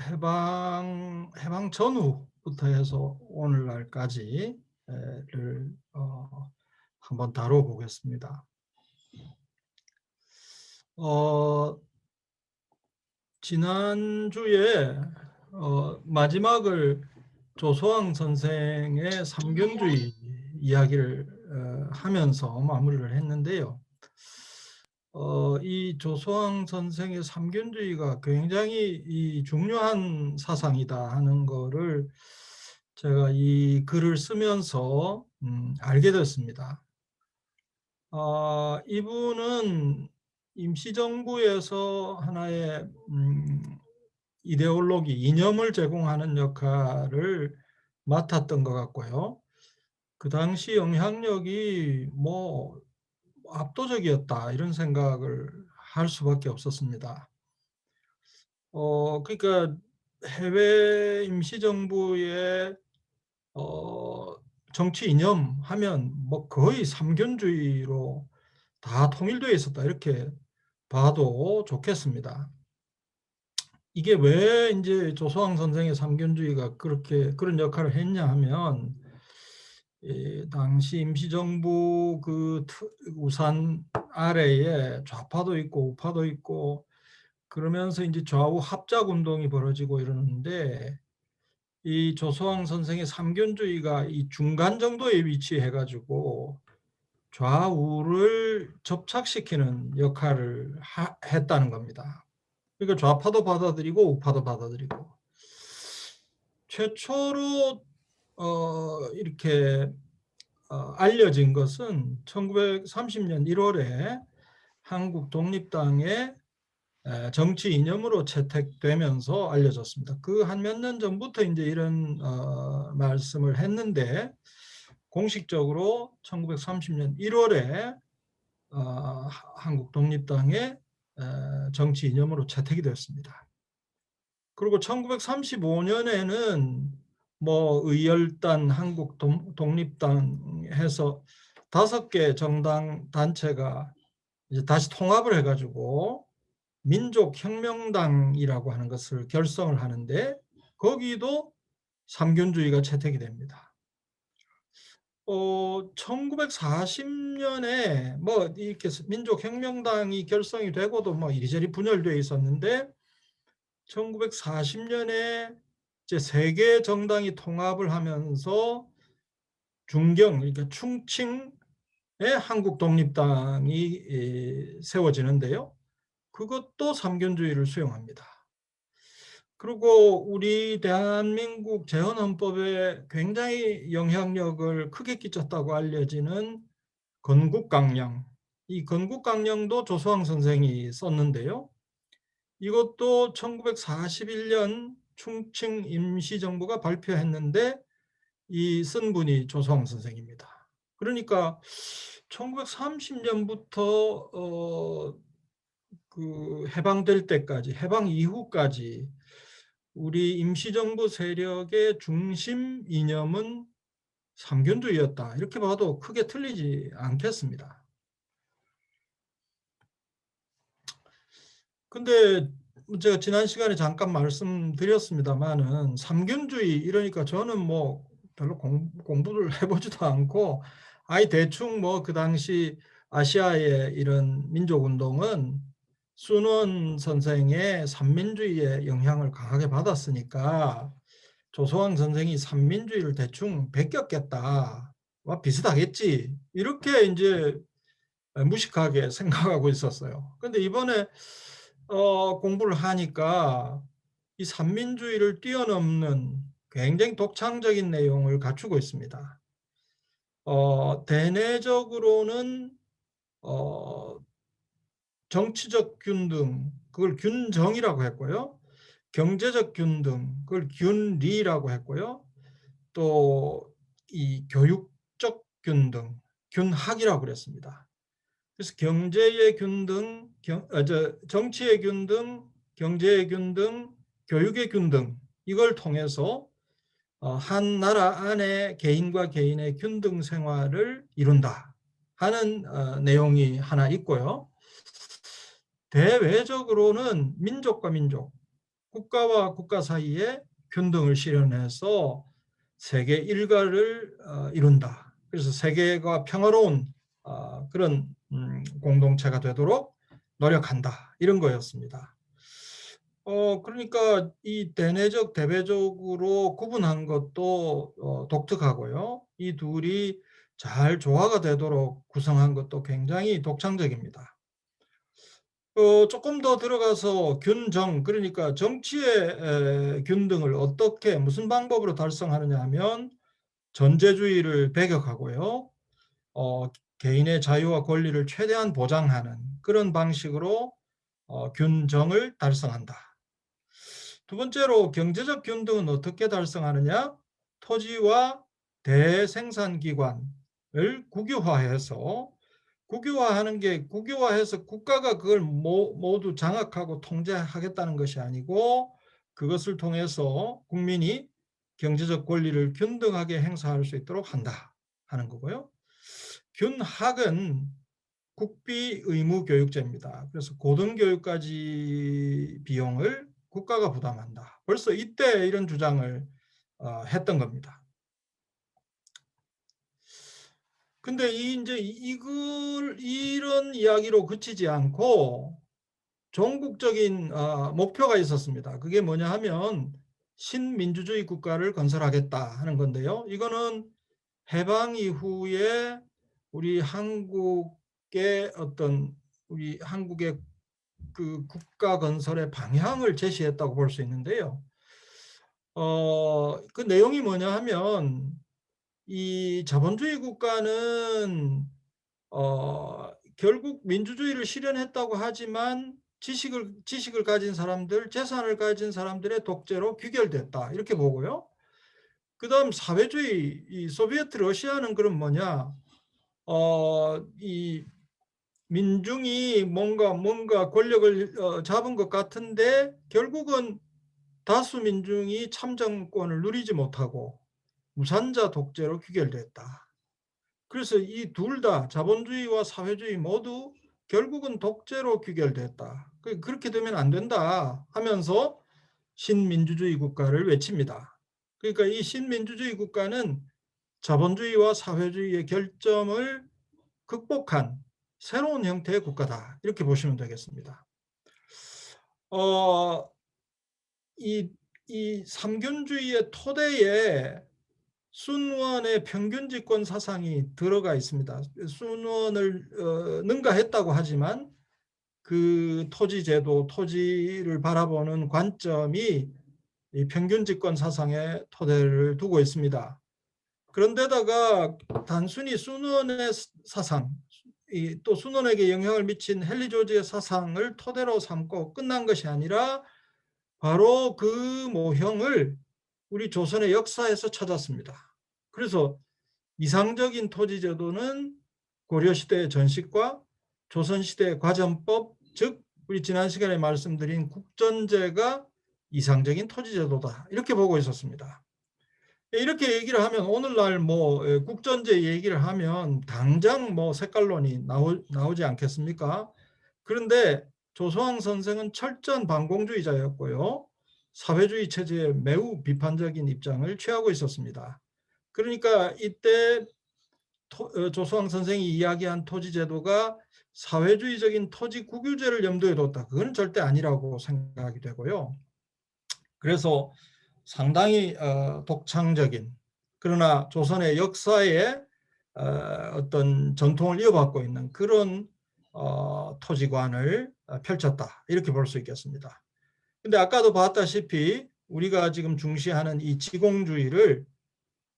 해방 전후부터 해서 오늘날까지를 한번 다뤄보겠습니다. 지난주에 마지막을 조소왕 선생의 삼균주의 이야기를 하면서 마무리를 했는데요. 이 조소왕 선생의 삼균주의가 굉장히 중요한 사상이다 하는 거를 제가 이 글을 쓰면서 알게 됐습니다. 이분은 임시정부에서 하나의 이데올로기, 이념을 제공하는 역할을 맡았던 것 같고요. 그 당시 영향력이 뭐 압도적이었다 이런 생각을 할 수밖에 없었습니다. 그러니까 해외 임시정부의 정치 이념 하면 뭐 거의 삼견주의로 다 통일되어 있었다 이렇게 봐도 좋겠습니다. 이게 왜 이제 조소왕 선생의 삼견주의가 그런 역할을 했냐 하면 당시 임시정부 그 우산 아래에 좌파도 있고 우파도 있고 그러면서 이제 좌우 합작 운동이 벌어지고 이러는데 이 조소왕 선생의 삼견주의가 이 중간 정도에 위치해 가지고 좌우를 접착시키는 역할을 했다는 겁니다. 그러니까 좌파도 받아들이고 우파도 받아들이고 최초로 이렇게 알려진 것은 1930년 1월에 한국 독립당의 정치 이념으로 채택되면서 알려졌습니다. 그 한 몇 년 전부터 이제 이런 말씀을 했는데 공식적으로 1930년 1월에 한국 독립당의 정치 이념으로 채택이 되었습니다. 그리고 1935년에는 뭐 의열단, 한국 독립당 해서 5개 정당 단체가 이제 다시 통합을 해가지고 민족혁명당이라고 하는 것을 결성을 하는데 거기도 삼균주의가 채택이 됩니다. 1940년에 뭐 이렇게 민족혁명당이 결성이 되고도 뭐 이리저리 분열되어 있었는데 1940년에 이제 세 개 정당이 통합을 하면서 중경, 그러니까 충칭의 한국 독립당이 세워지는데요. 그것도 삼견주의를 수용합니다. 그리고 우리 대한민국 재헌헌법에 굉장히 영향력을 크게 끼쳤다고 알려지는 건국강령. 이 건국강령도 조소왕 선생이 썼는데요. 이것도 1941년 충칭 임시정부가 발표했는데 이 쓴 분이 조소왕 선생입니다. 그러니까 1930년부터 그 해방될 때까지, 해방 이후까지 우리 임시정부 세력의 중심 이념은 삼견주의였다. 이렇게 봐도 크게 틀리지 않겠습니다. 근데 제가 지난 시간에 잠깐 말씀드렸습니다만은 삼균주의 이러니까 저는 뭐 별로 공부를 해보지도 않고 아예 대충 뭐 그 당시 아시아의 이런 민족운동은 순원 선생의 삼민주의의 영향을 강하게 받았으니까 조소왕 선생이 삼민주의를 대충 베꼈겠다. 비슷하겠지. 이렇게 이제 무식하게 생각하고 있었어요. 근데 이번에 공부를 하니까 이 삼민주의를 뛰어넘는 굉장히 독창적인 내용을 갖추고 있습니다. 대내적으로는 정치적 균등, 그걸 균정이라고 했고요. 경제적 균등, 그걸 균리라고 했고요. 또 이 교육적 균등, 균학이라고 그랬습니다. 그래서 경제의 균등, 정치의 균등, 경제의 균등, 교육의 균등 이걸 통해서 한 나라 안에 개인과 개인의 균등 생활을 이룬다 하는 내용이 하나 있고요. 대외적으로는 민족과 민족, 국가와 국가 사이에 균등을 실현해서 세계 일가를 이룬다. 그래서 세계가 평화로운 그런 공동체가 되도록 노력한다. 이런 거였습니다. 그러니까 이 대내적, 대외적으로 구분한 것도 독특하고요. 이 둘이 잘 조화가 되도록 구성한 것도 굉장히 독창적입니다. 조금 더 들어가서 균정, 그러니까 정치의 균등을 어떻게, 무슨 방법으로 달성하느냐 하면 전제주의를 배격하고요. 개인의 자유와 권리를 최대한 보장하는 그런 방식으로 균정을 달성한다. 두 번째로 경제적 균등은 어떻게 달성하느냐? 토지와 대생산기관을 국유화해서 국가가 그걸 모두 장악하고 통제하겠다는 것이 아니고 그것을 통해서 국민이 경제적 권리를 균등하게 행사할 수 있도록 한다 하는 거고요. 균학은 국비 의무 교육제입니다. 그래서 고등교육까지 비용을 국가가 부담한다. 벌써 이때 이런 주장을 했던 겁니다. 근데 이제 이런 이야기로 그치지 않고 종국적인 목표가 있었습니다. 그게 뭐냐 하면 신민주주의 국가를 건설하겠다 하는 건데요. 이거는 해방 이후에 우리 한국의 그 국가 건설의 방향을 제시했다고 볼 수 있는데요. 그 내용이 뭐냐 하면 이 자본주의 국가는 결국 민주주의를 실현했다고 하지만 지식을 가진 사람들, 재산을 가진 사람들의 독재로 귀결됐다. 이렇게 보고요. 그다음 사회주의, 이 소비에트 러시아는 그럼 뭐냐? 이 민중이 뭔가 권력을 잡은 것 같은데 결국은 다수 민중이 참정권을 누리지 못하고 무산자 독재로 귀결됐다. 그래서 이 둘 다 자본주의와 사회주의 모두 결국은 독재로 귀결됐다. 그렇게 되면 안 된다 하면서 신민주주의 국가를 외칩니다. 그러니까 이 신민주주의 국가는 자본주의와 사회주의의 결점을 극복한 새로운 형태의 국가다. 이렇게 보시면 되겠습니다. 이 삼균주의의 토대에 순원의 평균집권 사상이 들어가 있습니다. 순원을 능가했다고 하지만 그 토지제도, 토지를 바라보는 관점이 이 평균집권 사상의 토대를 두고 있습니다. 그런데다가 단순히 순원의 사상, 또 순원에게 영향을 미친 헨리 조지의 사상을 토대로 삼고 끝난 것이 아니라 바로 그 모형을 우리 조선의 역사에서 찾았습니다. 그래서 이상적인 토지제도는 고려시대의 전식과 조선시대의 과전법, 즉 우리 지난 시간에 말씀드린 국전제가 이상적인 토지제도다. 이렇게 보고 있었습니다. 이렇게 얘기를 하면 오늘날 국전제 얘기를 하면 당장 색깔론이 나오지 않겠습니까? 그런데 조소왕 선생은 철저한 반공주의자였고요. 사회주의 체제에 매우 비판적인 입장을 취하고 있었습니다. 그러니까 이때 조소왕 선생이 이야기한 토지제도가 사회주의적인 토지 국유제를 염두에 뒀다. 그건 절대 아니라고 생각이 되고요. 그래서 상당히 독창적인, 그러나 조선의 역사에 어떤 전통을 이어받고 있는 그런 토지관을 펼쳤다. 이렇게 볼 수 있겠습니다. 근데 아까도 봤다시피 우리가 지금 중시하는 이 지공주의를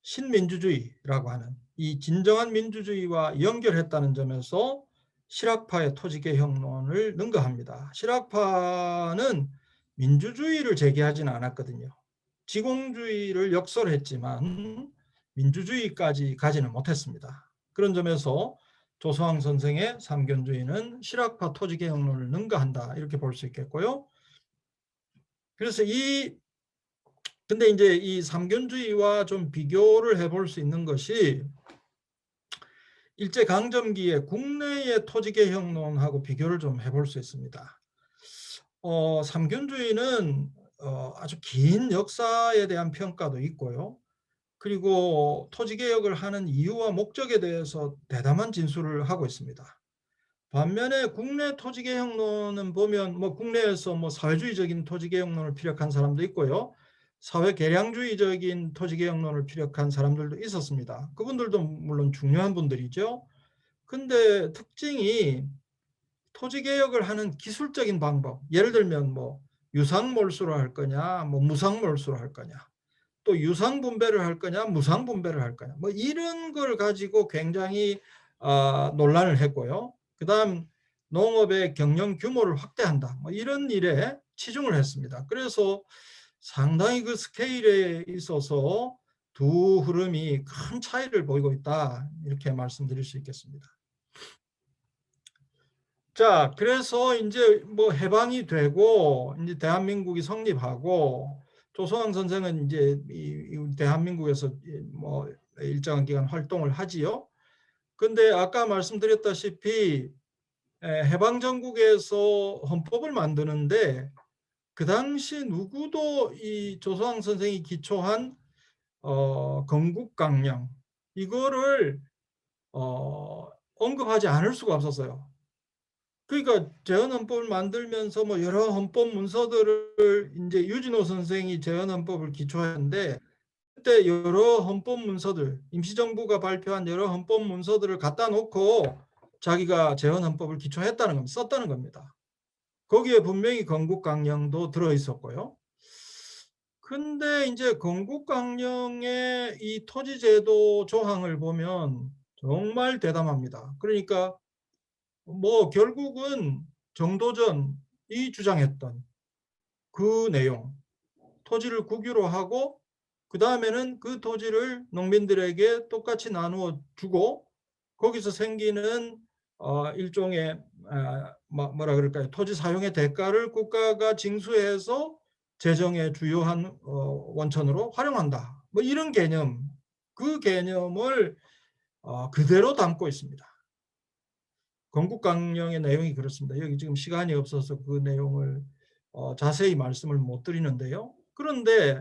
신민주주의라고 하는 이 진정한 민주주의와 연결했다는 점에서 실학파의 토지개혁론을 능가합니다. 실학파는 민주주의를 제기하지는 않았거든요. 지공주의를 역설했지만 민주주의까지 가지는 못했습니다. 그런 점에서 조소왕 선생의 삼균주의는 실학파 토지개혁론을 능가한다. 이렇게 볼 수 있겠고요. 그래서 근데 이제 이 삼균주의와 좀 비교를 해볼 수 있는 것이 일제강점기의 국내의 토지개혁론하고 비교를 좀 해볼 수 있습니다. 삼균주의는 아주 긴 역사에 대한 평가도 있고요. 그리고 토지개혁을 하는 이유와 목적에 대해서 대담한 진술을 하고 있습니다. 반면에 국내 토지개혁론은 보면 뭐 국내에서 뭐 사회주의적인 토지개혁론을 피력한 사람도 있고요. 사회개량주의적인 토지개혁론을 피력한 사람들도 있었습니다. 그분들도 물론 중요한 분들이죠. 근데 특징이 토지개혁을 하는 기술적인 방법, 예를 들면 뭐 유상몰수로 할 거냐, 뭐 무상몰수로 할 거냐, 또 유상분배를 할 거냐, 무상분배를 할 거냐, 뭐 이런 걸 가지고 굉장히 논란을 했고요. 그다음 농업의 경영 규모를 확대한다, 뭐 이런 일에 치중을 했습니다. 그래서 상당히 그 스케일에 있어서 두 흐름이 큰 차이를 보이고 있다, 이렇게 말씀드릴 수 있겠습니다. 자, 그래서 이제 뭐 해방이 되고 이제 대한민국이 성립하고 조선왕 선생은 이제 이 대한민국에서 뭐 일정한 기간 활동을 하지요. 근데 아까 말씀드렸다시피 해방 전국에서 헌법을 만드는데 그 당시 누구도 이 조선왕 선생이 기초한 건국강령 이거를 언급하지 않을 수가 없었어요. 그러니까 재헌헌법을 만들면서 뭐 여러 헌법 문서들을 이제 유진호 선생이 재헌헌법을 기초했는데 그때 여러 헌법 문서들, 임시정부가 발표한 여러 헌법 문서들을 갖다 놓고 자기가 재헌헌법을 기초했다는 겁니다. 썼다는 겁니다. 거기에 분명히 건국강령도 들어 있었고요. 근데 이제 건국강령의 이 토지제도 조항을 보면 정말 대담합니다. 그러니까 뭐 결국은 정도전이 주장했던 그 내용, 토지를 국유로 하고 그 다음에는 그 토지를 농민들에게 똑같이 나누어 주고 거기서 생기는 일종의 뭐라 그럴까요? 토지 사용의 대가를 국가가 징수해서 재정의 주요한 원천으로 활용한다. 뭐 이런 개념, 그 개념을 그대로 담고 있습니다. 건국강령의 내용이 그렇습니다. 여기 지금 시간이 없어서 그 내용을 자세히 말씀을 못 드리는데요. 그런데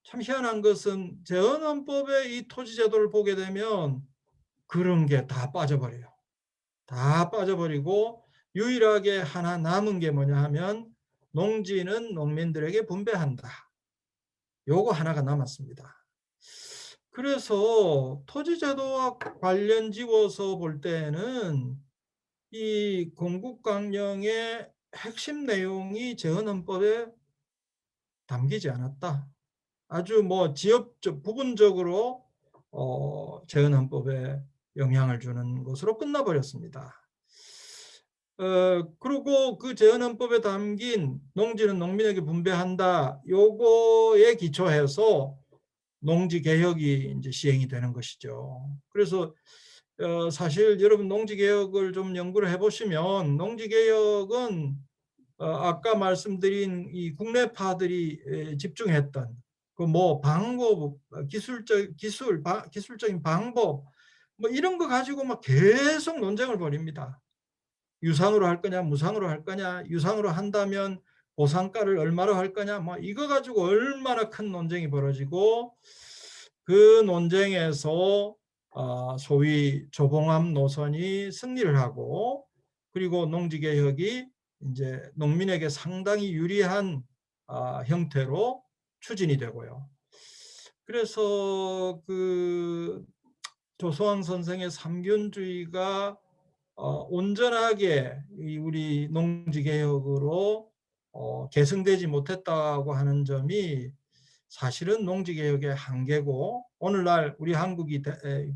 참 희한한 것은 재헌헌법의 이 토지제도를 보게 되면 그런 게 다 빠져버려요. 다 빠져버리고 유일하게 하나 남은 게 뭐냐 하면 농지는 농민들에게 분배한다. 요거 하나가 남았습니다. 그래서 토지제도와 관련 지어서 볼 때는 이 건국강령의 핵심 내용이 재헌헌법에 담기지 않았다. 아주 뭐 지역적 부분적으로 재헌헌법에 영향을 주는 것으로 끝나버렸습니다. 그리고 그 재헌헌법에 담긴 농지는 농민에게 분배한다. 요거에 기초해서 농지개혁이 이제 시행이 되는 것이죠. 그래서 사실 여러분 농지개혁을 좀 연구를 해보시면 농지개혁은 아까 말씀드린 이 국내파들이 집중했던 그 뭐 방법, 기술적인 방법 뭐 이런 거 가지고 막 계속 논쟁을 벌입니다. 유상으로 할 거냐, 무상으로 할 거냐, 유상으로 한다면 보상가를 얼마로 할 거냐, 뭐 이거 가지고 얼마나 큰 논쟁이 벌어지고 그 논쟁에서 소위 조봉암 노선이 승리를 하고 그리고 농지개혁이 이제 농민에게 상당히 유리한 형태로 추진이 되고요. 그래서 그 조소왕 선생의 삼균주의가 온전하게 우리 농지개혁으로 계승되지 못했다고 하는 점이 사실은 농지개혁의 한계고 오늘날 우리 한국이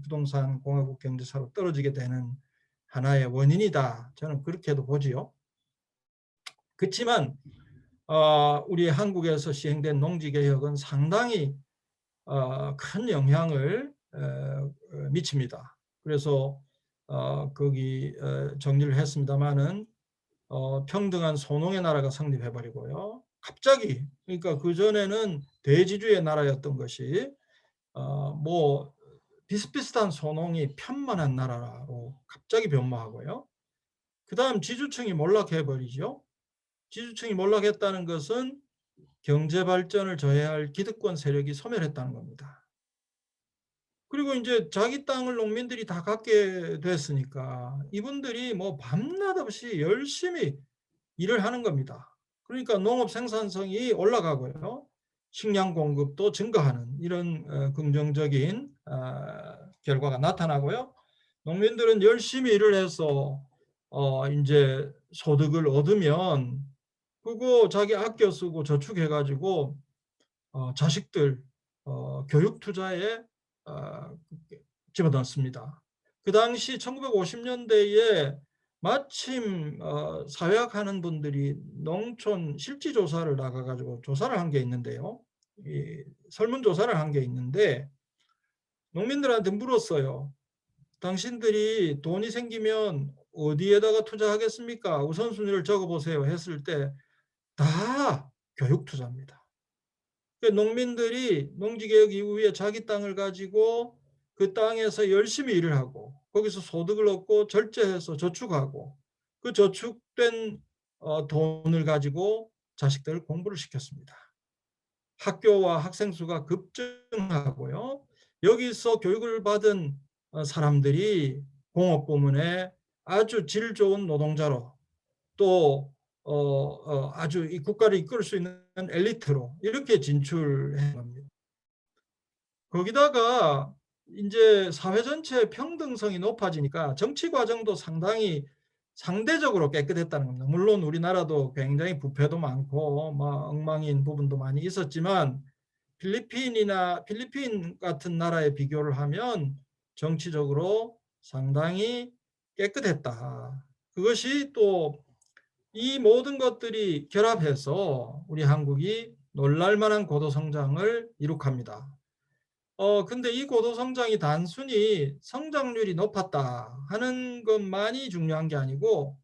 부동산 공화국 경제사로 떨어지게 되는 하나의 원인이다. 저는 그렇게도 보지요. 그렇지만 우리 한국에서 시행된 농지개혁은 상당히 큰 영향을 미칩니다. 그래서 거기 정리를 했습니다마는 평등한 소농의 나라가 성립해버리고요. 갑자기 그러니까 그전에는 대지주의 나라였던 것이 뭐 비슷비슷한 소농이 편만한 나라로 갑자기 변모하고요. 그 다음 지주층이 몰락해버리죠. 지주층이 몰락했다는 것은 경제 발전을 저해할 기득권 세력이 소멸했다는 겁니다. 그리고 이제 자기 땅을 농민들이 다 갖게 됐으니까 이분들이 뭐 밤낮 없이 열심히 일을 하는 겁니다. 그러니까 농업 생산성이 올라가고요. 식량 공급도 증가하는 이런 긍정적인 결과가 나타나고요. 농민들은 열심히 일을 해서 이제 소득을 얻으면 그거 자기 아껴 쓰고 저축해 가지고 자식들 교육 투자에 집어넣습니다. 그 당시 1950년대에 마침 사회학하는 분들이 농촌 실지 조사를 나가가지고 조사를 한 게 있는데요. 이 설문조사를 한 게 있는데 농민들한테 물었어요. 당신들이 돈이 생기면 어디에다가 투자하겠습니까? 우선순위를 적어보세요 했을 때 다 교육 투자입니다. 농민들이 농지개혁 이후에 자기 땅을 가지고 그 땅에서 열심히 일을 하고 거기서 소득을 얻고 절제해서 저축하고 그 저축된 돈을 가지고 자식들을 공부를 시켰습니다. 학교와 학생 수가 급증하고요. 여기서 교육을 받은 사람들이 공업 부문에 아주 질 좋은 노동자로 또 아주 이 국가를 이끌 수 있는 엘리트로 이렇게 진출한 겁니다. 거기다가 이제 사회 전체의 평등성이 높아지니까 정치 과정도 상당히 상대적으로 깨끗했다는 겁니다. 물론 우리나라도 굉장히 부패도 많고 뭐 엉망인 부분도 많이 있었지만 필리핀 같은 나라에 비교를 하면 정치적으로 상당히 깨끗했다. 그것이 또 이 모든 것들이 결합해서 우리 한국이 놀랄만한 고도 성장을 이룩합니다. 근데 이 고도 성장이 단순히 성장률이 높았다 하는 것만이 중요한 게 아니고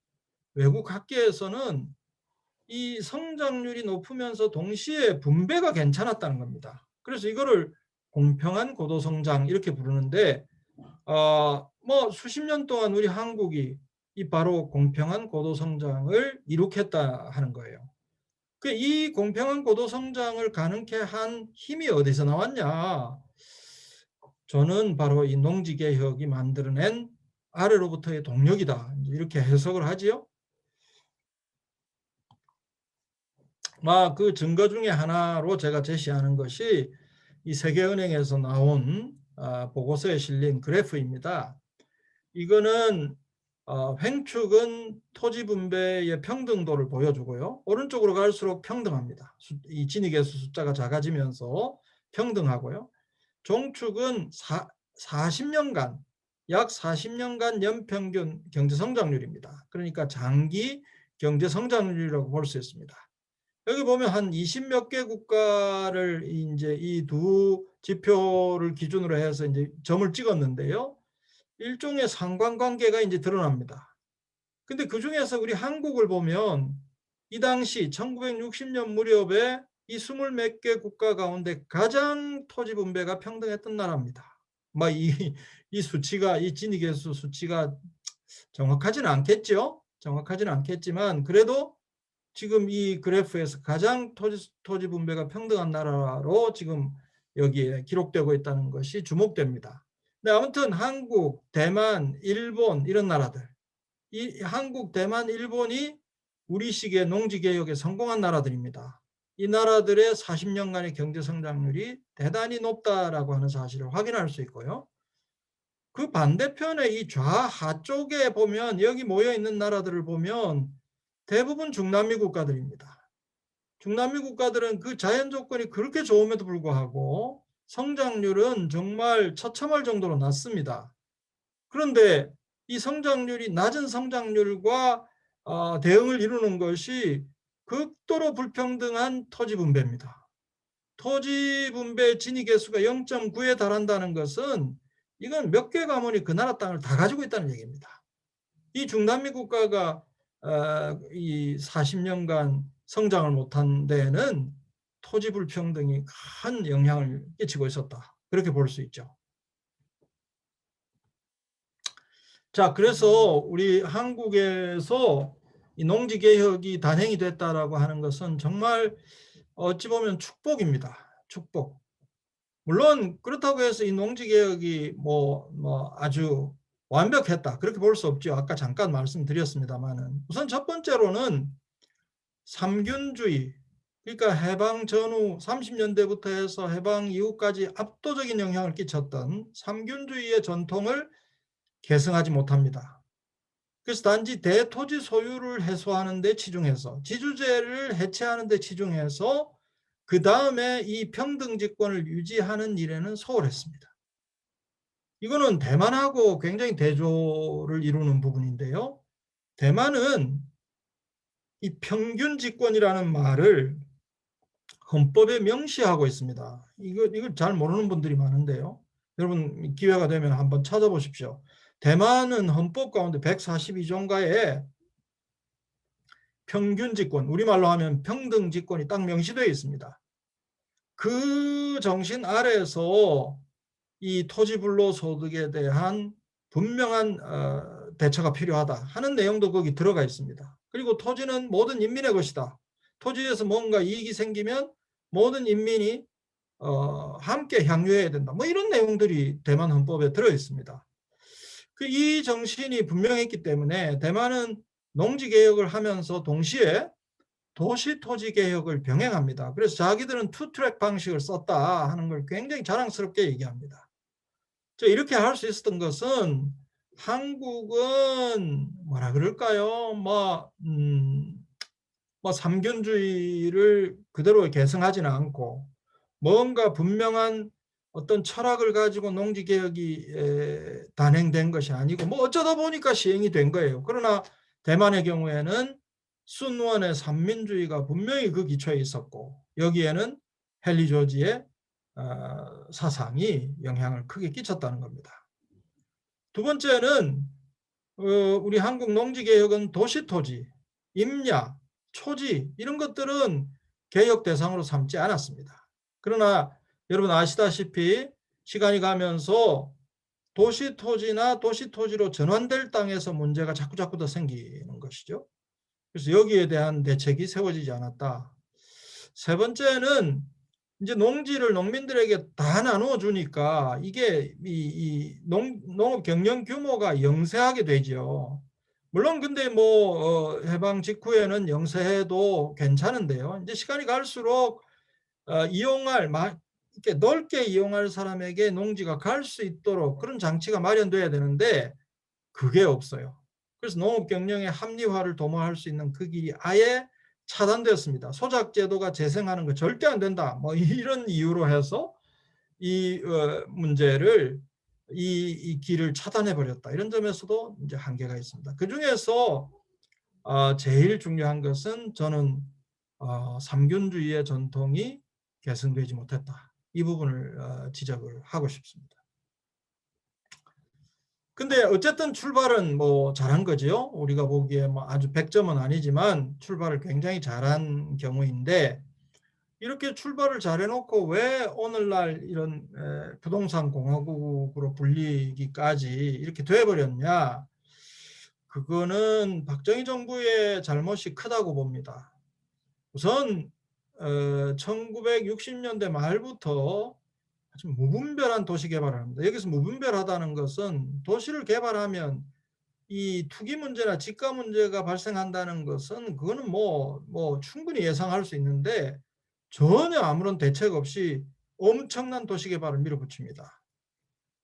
외국 학계에서는 이 성장률이 높으면서 동시에 분배가 괜찮았다는 겁니다. 그래서 이거를 공평한 고도 성장 이렇게 부르는데 뭐 수십 년 동안 우리 한국이 이 바로 공평한 고도 성장을 이룩했다 하는 거예요. 이 공평한 고도 성장을 가능케 한 힘이 어디서 나왔냐? 저는 바로 이 농지개혁이 만들어낸 아래로부터의 동력이다. 이렇게 해석을 하지요. 그 증거 중에 하나로 제가 제시하는 것이 이 세계은행에서 나온 보고서에 실린 그래프입니다. 이거는 횡축은 토지 분배의 평등도를 보여주고요. 오른쪽으로 갈수록 평등합니다. 이 진위계수 숫자가 작아지면서 평등하고요. 종축은 40년간 약 40년간 연평균 경제성장률입니다. 그러니까 장기 경제성장률이라고 볼 수 있습니다. 여기 보면 한 20몇 개 국가를 이제 이 두 지표를 기준으로 해서 이제 점을 찍었는데요. 일종의 상관관계가 이제 드러납니다. 근데 그 중에서 우리 한국을 보면 이 당시 1960년 무렵에 이 20몇 개 국가 가운데 가장 토지 분배가 평등했던 나라입니다. 이 수치가, 이 진위계수 수치가 정확하지는 않겠죠. 정확하지는 않겠지만 그래도 지금 이 그래프에서 가장 토지 분배가 평등한 나라로 지금 여기에 기록되고 있다는 것이 주목됩니다. 근데 아무튼 한국, 대만, 일본 이런 나라들, 이 한국, 대만, 일본이 우리식의 농지개혁에 성공한 나라들입니다. 이 나라들의 40년간의 경제 성장률이 대단히 높다라고 하는 사실을 확인할 수 있고요. 그 반대편에 이 좌하 쪽에 보면 여기 모여 있는 나라들을 보면 대부분 중남미 국가들입니다. 중남미 국가들은 그 자연 조건이 그렇게 좋음에도 불구하고 성장률은 정말 처참할 정도로 낮습니다. 그런데 이 성장률이 낮은 성장률과 대응을 이루는 것이 극도로 불평등한 토지 분배입니다. 토지 분배 진위 계수가 0.9에 달한다는 것은 이건 몇 개 가문이 그 나라 땅을 다 가지고 있다는 얘기입니다. 이 중남미 국가가 이 40년간 성장을 못한 데에는 토지 불평등이 큰 영향을 끼치고 있었다. 그렇게 볼 수 있죠. 자, 그래서 우리 한국에서 이 농지개혁이 단행이 됐다라고 하는 것은 정말 어찌 보면 축복입니다. 축복. 물론 그렇다고 해서 이 농지개혁이 뭐 아주 완벽했다 그렇게 볼 수 없죠. 아까 잠깐 말씀드렸습니다마는. 우선 첫 번째로는 삼균주의, 그러니까 해방 전후 30년대부터 해서 해방 이후까지 압도적인 영향을 끼쳤던 삼균주의의 전통을 계승하지 못합니다. 그래서 단지 대토지 소유를 해소하는 데 치중해서, 지주제를 해체하는 데 치중해서 그 다음에 이 평등집권을 유지하는 일에는 소홀했습니다. 이거는 대만하고 굉장히 대조를 이루는 부분인데요. 대만은 이 평균집권이라는 말을 헌법에 명시하고 있습니다. 이걸 잘 모르는 분들이 많은데요. 여러분 기회가 되면 한번 찾아보십시오. 대만은 헌법 가운데 142조인가에 평균집권, 우리말로 하면 평등집권이 딱 명시되어 있습니다. 그 정신 아래에서 이 토지불로소득에 대한 분명한 대처가 필요하다 하는 내용도 거기 들어가 있습니다. 그리고 토지는 모든 인민의 것이다. 토지에서 뭔가 이익이 생기면 모든 인민이 함께 향유해야 된다. 뭐 이런 내용들이 대만 헌법에 들어 있습니다. 이 정신이 분명했기 때문에 대만은 농지개혁을 하면서 동시에 도시토지개혁을 병행합니다. 그래서 자기들은 투트랙 방식을 썼다 하는 걸 굉장히 자랑스럽게 얘기합니다. 이렇게 할 수 있었던 것은 한국은 뭐라 그럴까요? 삼균주의를 그대로 계승하지는 않고 뭔가 분명한 어떤 철학을 가지고 농지개혁이 단행된 것이 아니고 뭐 어쩌다 보니까 시행이 된 거예요. 그러나 대만의 경우에는 순원의 삼민주의가 분명히 그 기초에 있었고 여기에는 헨리 조지의 사상이 영향을 크게 끼쳤다는 겁니다. 두 번째는 우리 한국 농지개혁은 도시토지, 임야, 초지 이런 것들은 개혁 대상으로 삼지 않았습니다. 그러나 여러분 아시다시피 시간이 가면서 도시토지나 도시토지로 전환될 땅에서 문제가 자꾸 더 생기는 것이죠. 그래서 여기에 대한 대책이 세워지지 않았다. 세 번째는 이제 농지를 농민들에게 다 나누어 주니까 이게 농업 경영 규모가 영세하게 되죠. 물론 근데 해방 직후에는 영세해도 괜찮은데요. 이제 시간이 갈수록 이렇게 넓게 이용할 사람에게 농지가 갈 수 있도록 그런 장치가 마련돼야 되는데 그게 없어요. 그래서 농업 경영의 합리화를 도모할 수 있는 그 길이 아예 차단되었습니다. 소작제도가 재생하는 거 절대 안 된다. 뭐 이런 이유로 해서 이 문제를 이 길을 차단해 버렸다. 이런 점에서도 이제 한계가 있습니다. 그 중에서 제일 중요한 것은 저는 삼균주의의 전통이 계승되지 못했다. 이 부분을 지적을 하고 싶습니다. 근데 어쨌든 출발은 잘한 거죠. 우리가 보기에 아주 100점은 아니지만 출발을 굉장히 잘한 경우인데 이렇게 출발을 잘해놓고 왜 오늘날 이런 부동산 공화국으로 불리기까지 이렇게 돼버렸냐. 그거는 박정희 정부의 잘못이 크다고 봅니다. 우선 1960년대 말부터 아주 무분별한 도시 개발을 합니다. 여기서 무분별하다는 것은 도시를 개발하면 이 투기 문제나 집가 문제가 발생한다는 것은 그거는 충분히 예상할 수 있는데 전혀 아무런 대책 없이 엄청난 도시 개발을 밀어붙입니다.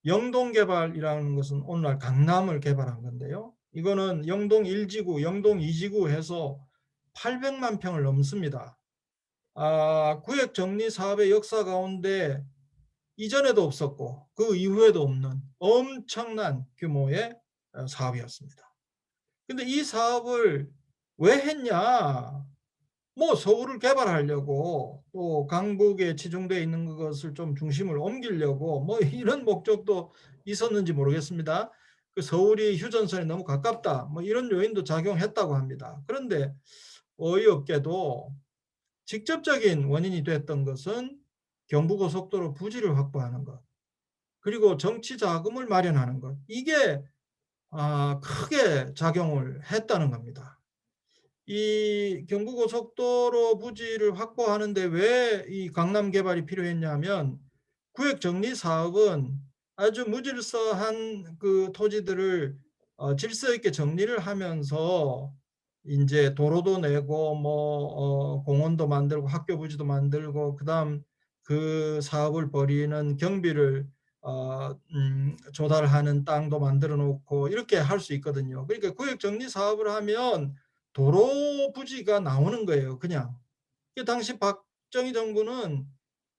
영동 개발이라는 것은 오늘날 강남을 개발한 건데요. 이거는 영동 1지구, 영동 2지구 해서 800만 평을 넘습니다. 구획 정리 사업의 역사 가운데 이전에도 없었고 그 이후에도 없는 엄청난 규모의 사업이었습니다. 근데 이 사업을 왜 했냐? 서울을 개발하려고 또 강북에 치중되어 있는 것을 좀 중심을 옮기려고 이런 목적도 있었는지 모르겠습니다. 그 서울이 휴전선에 너무 가깝다 이런 요인도 작용했다고 합니다. 그런데 어이없게도 직접적인 원인이 됐던 것은 경부고속도로 부지를 확보하는 것 그리고 정치 자금을 마련하는 것 이게 크게 작용을 했다는 겁니다. 이 경부고속도로 부지를 확보하는데 왜 이 강남 개발이 필요했냐면 구역 정리 사업은 아주 무질서한 그 토지들을 질서 있게 정리를 하면서 이제 도로도 내고 뭐 공원도 만들고 학교 부지도 만들고 그다음 그 사업을 벌이는 경비를 조달하는 땅도 만들어 놓고 이렇게 할 수 있거든요. 그러니까 구역 정리 사업을 하면 도로 부지가 나오는 거예요. 그냥. 당시 박정희 정부는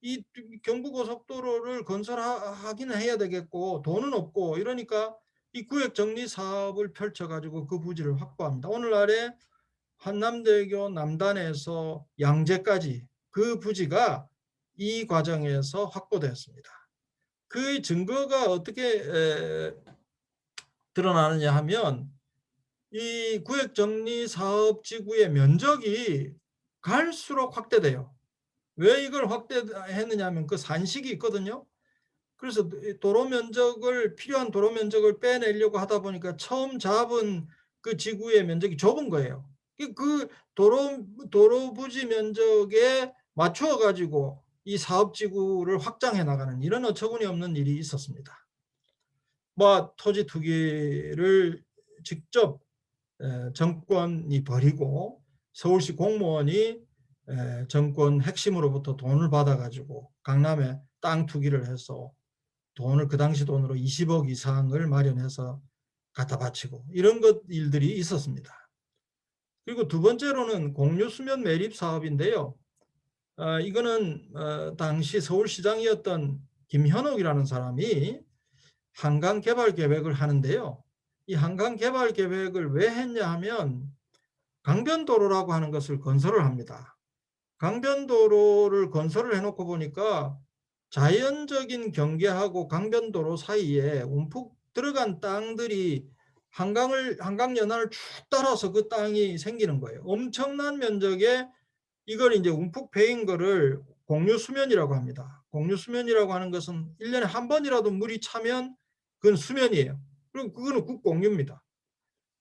이 경부고속도로를 건설하기는 해야 되겠고 돈은 없고 이러니까 이 구역 정리 사업을 펼쳐가지고 그 부지를 확보합니다. 오늘날에 한남대교 남단에서 양재까지 그 부지가 이 과정에서 확보되었습니다. 그 증거가 어떻게 드러나느냐 하면 이 구역정리사업지구의 면적이 갈수록 확대돼요. 왜 이걸 확대했느냐 하면 그 산식이 있거든요. 그래서 도로 면적을 필요한 도로 면적을 빼내려고 하다 보니까 처음 잡은 그 지구의 면적이 좁은 거예요. 그 도로 부지 면적에 맞추어 가지고 이 사업지구를 확장해 나가는 이런 어처구니 없는 일이 있었습니다. 뭐 토지 투기를 직접 정권이 벌이고 서울시 공무원이 정권 핵심으로부터 돈을 받아가지고 강남에 땅 투기를 해서 돈을 그 당시 돈으로 20억 이상을 마련해서 갖다 바치고 이런 일들이 있었습니다. 그리고 두 번째로는 공유수면 매립 사업인데요. 이거는 당시 서울시장이었던 김현옥이라는 사람이 한강 개발 계획을 하는데요. 이 한강 개발 계획을 왜 했냐 하면 강변도로라고 하는 것을 건설을 합니다. 강변도로를 건설을 해놓고 보니까 자연적인 경계하고 강변도로 사이에 움푹 들어간 땅들이 한강 연안을 쭉 따라서 그 땅이 생기는 거예요. 엄청난 면적의 이걸 이제 움푹 패인 거를 공유수면이라고 합니다. 공유수면이라고 하는 것은 1년에 한 번이라도 물이 차면 그건 수면이에요. 그리고 그거는 국공유입니다.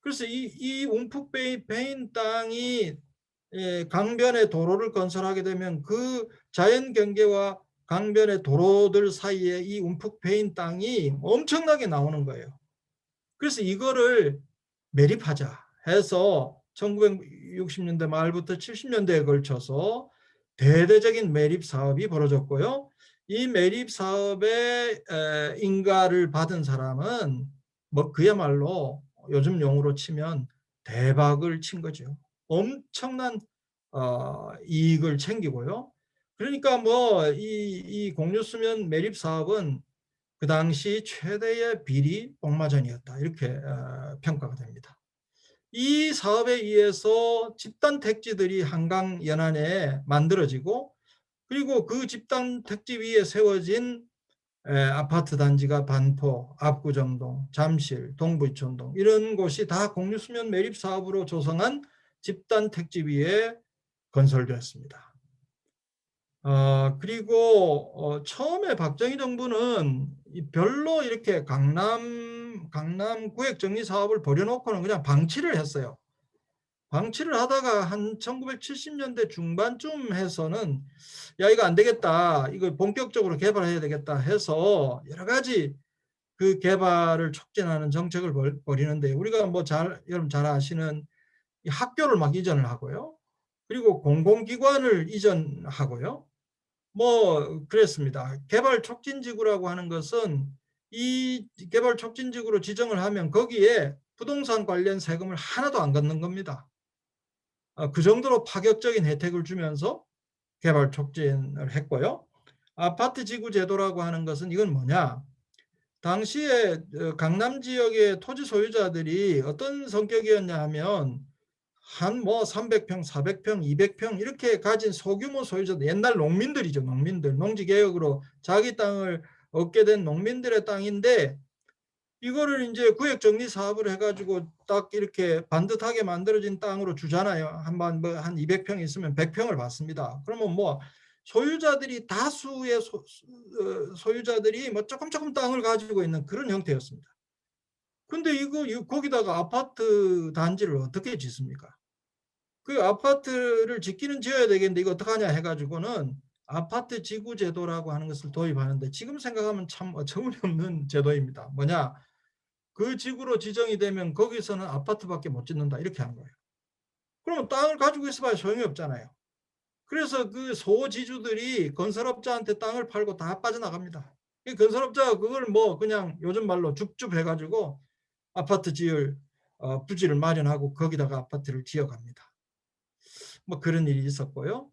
그래서 이 움푹 패인 땅이 강변의 도로를 건설하게 되면 그 자연 경계와 강변의 도로들 사이에 이 움푹 패인 땅이 엄청나게 나오는 거예요. 그래서 이거를 매립하자 해서 1960년대 말부터 70년대에 걸쳐서 대대적인 매립 사업이 벌어졌고요. 이 매립 사업에 인가를 받은 사람은 뭐 그야말로 요즘 용어로 치면 대박을 친 거죠. 엄청난 이익을 챙기고요. 그러니까 뭐 이 공유수면 매립 사업은 그 당시 최대의 비리 복마전이었다 이렇게 평가가 됩니다. 이 사업에 의해서 집단 택지들이 한강 연안에 만들어지고 그리고 그 집단 택지 위에 세워진 아파트 단지가 반포, 압구정동, 잠실, 동부이촌동 이런 곳이 다 공유수면 매립 사업으로 조성한 집단 택지 위에 건설되었습니다. 그리고 처음에 박정희 정부는 별로 이렇게 강남 구획 정리 사업을 벌여놓고는 그냥 방치를 했어요. 방치를 하다가 한 1970년대 중반쯤 해서는 야 이거 안 되겠다. 이거 본격적으로 개발해야 되겠다 해서 여러 가지 그 개발을 촉진하는 정책을 벌이는데 우리가 뭐 여러분 잘 아시는 학교를 막 이전을 하고요. 그리고 공공기관을 이전하고요. 뭐 그랬습니다. 개발 촉진지구라고 하는 것은 이 개발 촉진지구로 지정을 하면 거기에 부동산 관련 세금을 하나도 안 걷는 겁니다. 그 정도로 파격적인 혜택을 주면서 개발 촉진을 했고요. 아파트 지구 제도라고 하는 것은 이건 뭐냐? 당시에 강남 지역의 토지 소유자들이 어떤 성격이었냐 하면 한 뭐 300평, 400평, 200평 이렇게 가진 소규모 소유자들 옛날 농민들이죠. 농민들. 농지개혁으로 자기 땅을 얻게 된 농민들의 땅인데 이거를 이제 구역 정리 사업을 해가지고 딱 이렇게 반듯하게 만들어진 땅으로 주잖아요. 한번 뭐 한 200평 있으면 100평을 받습니다. 그러면 뭐 소유자들이 다수의 소유자들이 뭐 조금 땅을 가지고 있는 그런 형태였습니다. 근데 이거 거기다가 아파트 단지를 어떻게 짓습니까? 그 아파트를 짓기는 지어야 되겠는데 이거 어떡하냐 해가지고는 아파트 지구 제도라고 하는 것을 도입하는데, 지금 생각하면 참 어처구니없는 제도입니다. 뭐냐, 그 지구로 지정이 되면 거기서는 아파트밖에 못 짓는다 이렇게 한 거예요. 그러면 땅을 가지고 있어봐야 소용이 없잖아요. 그래서 그 소지주들이 건설업자한테 땅을 팔고 다 빠져나갑니다. 건설업자가 그걸 뭐 그냥 요즘 말로 줍줍 해가지고 아파트 지을 부지를 마련하고 거기다가 아파트를 지어갑니다. 뭐 그런 일이 있었고요.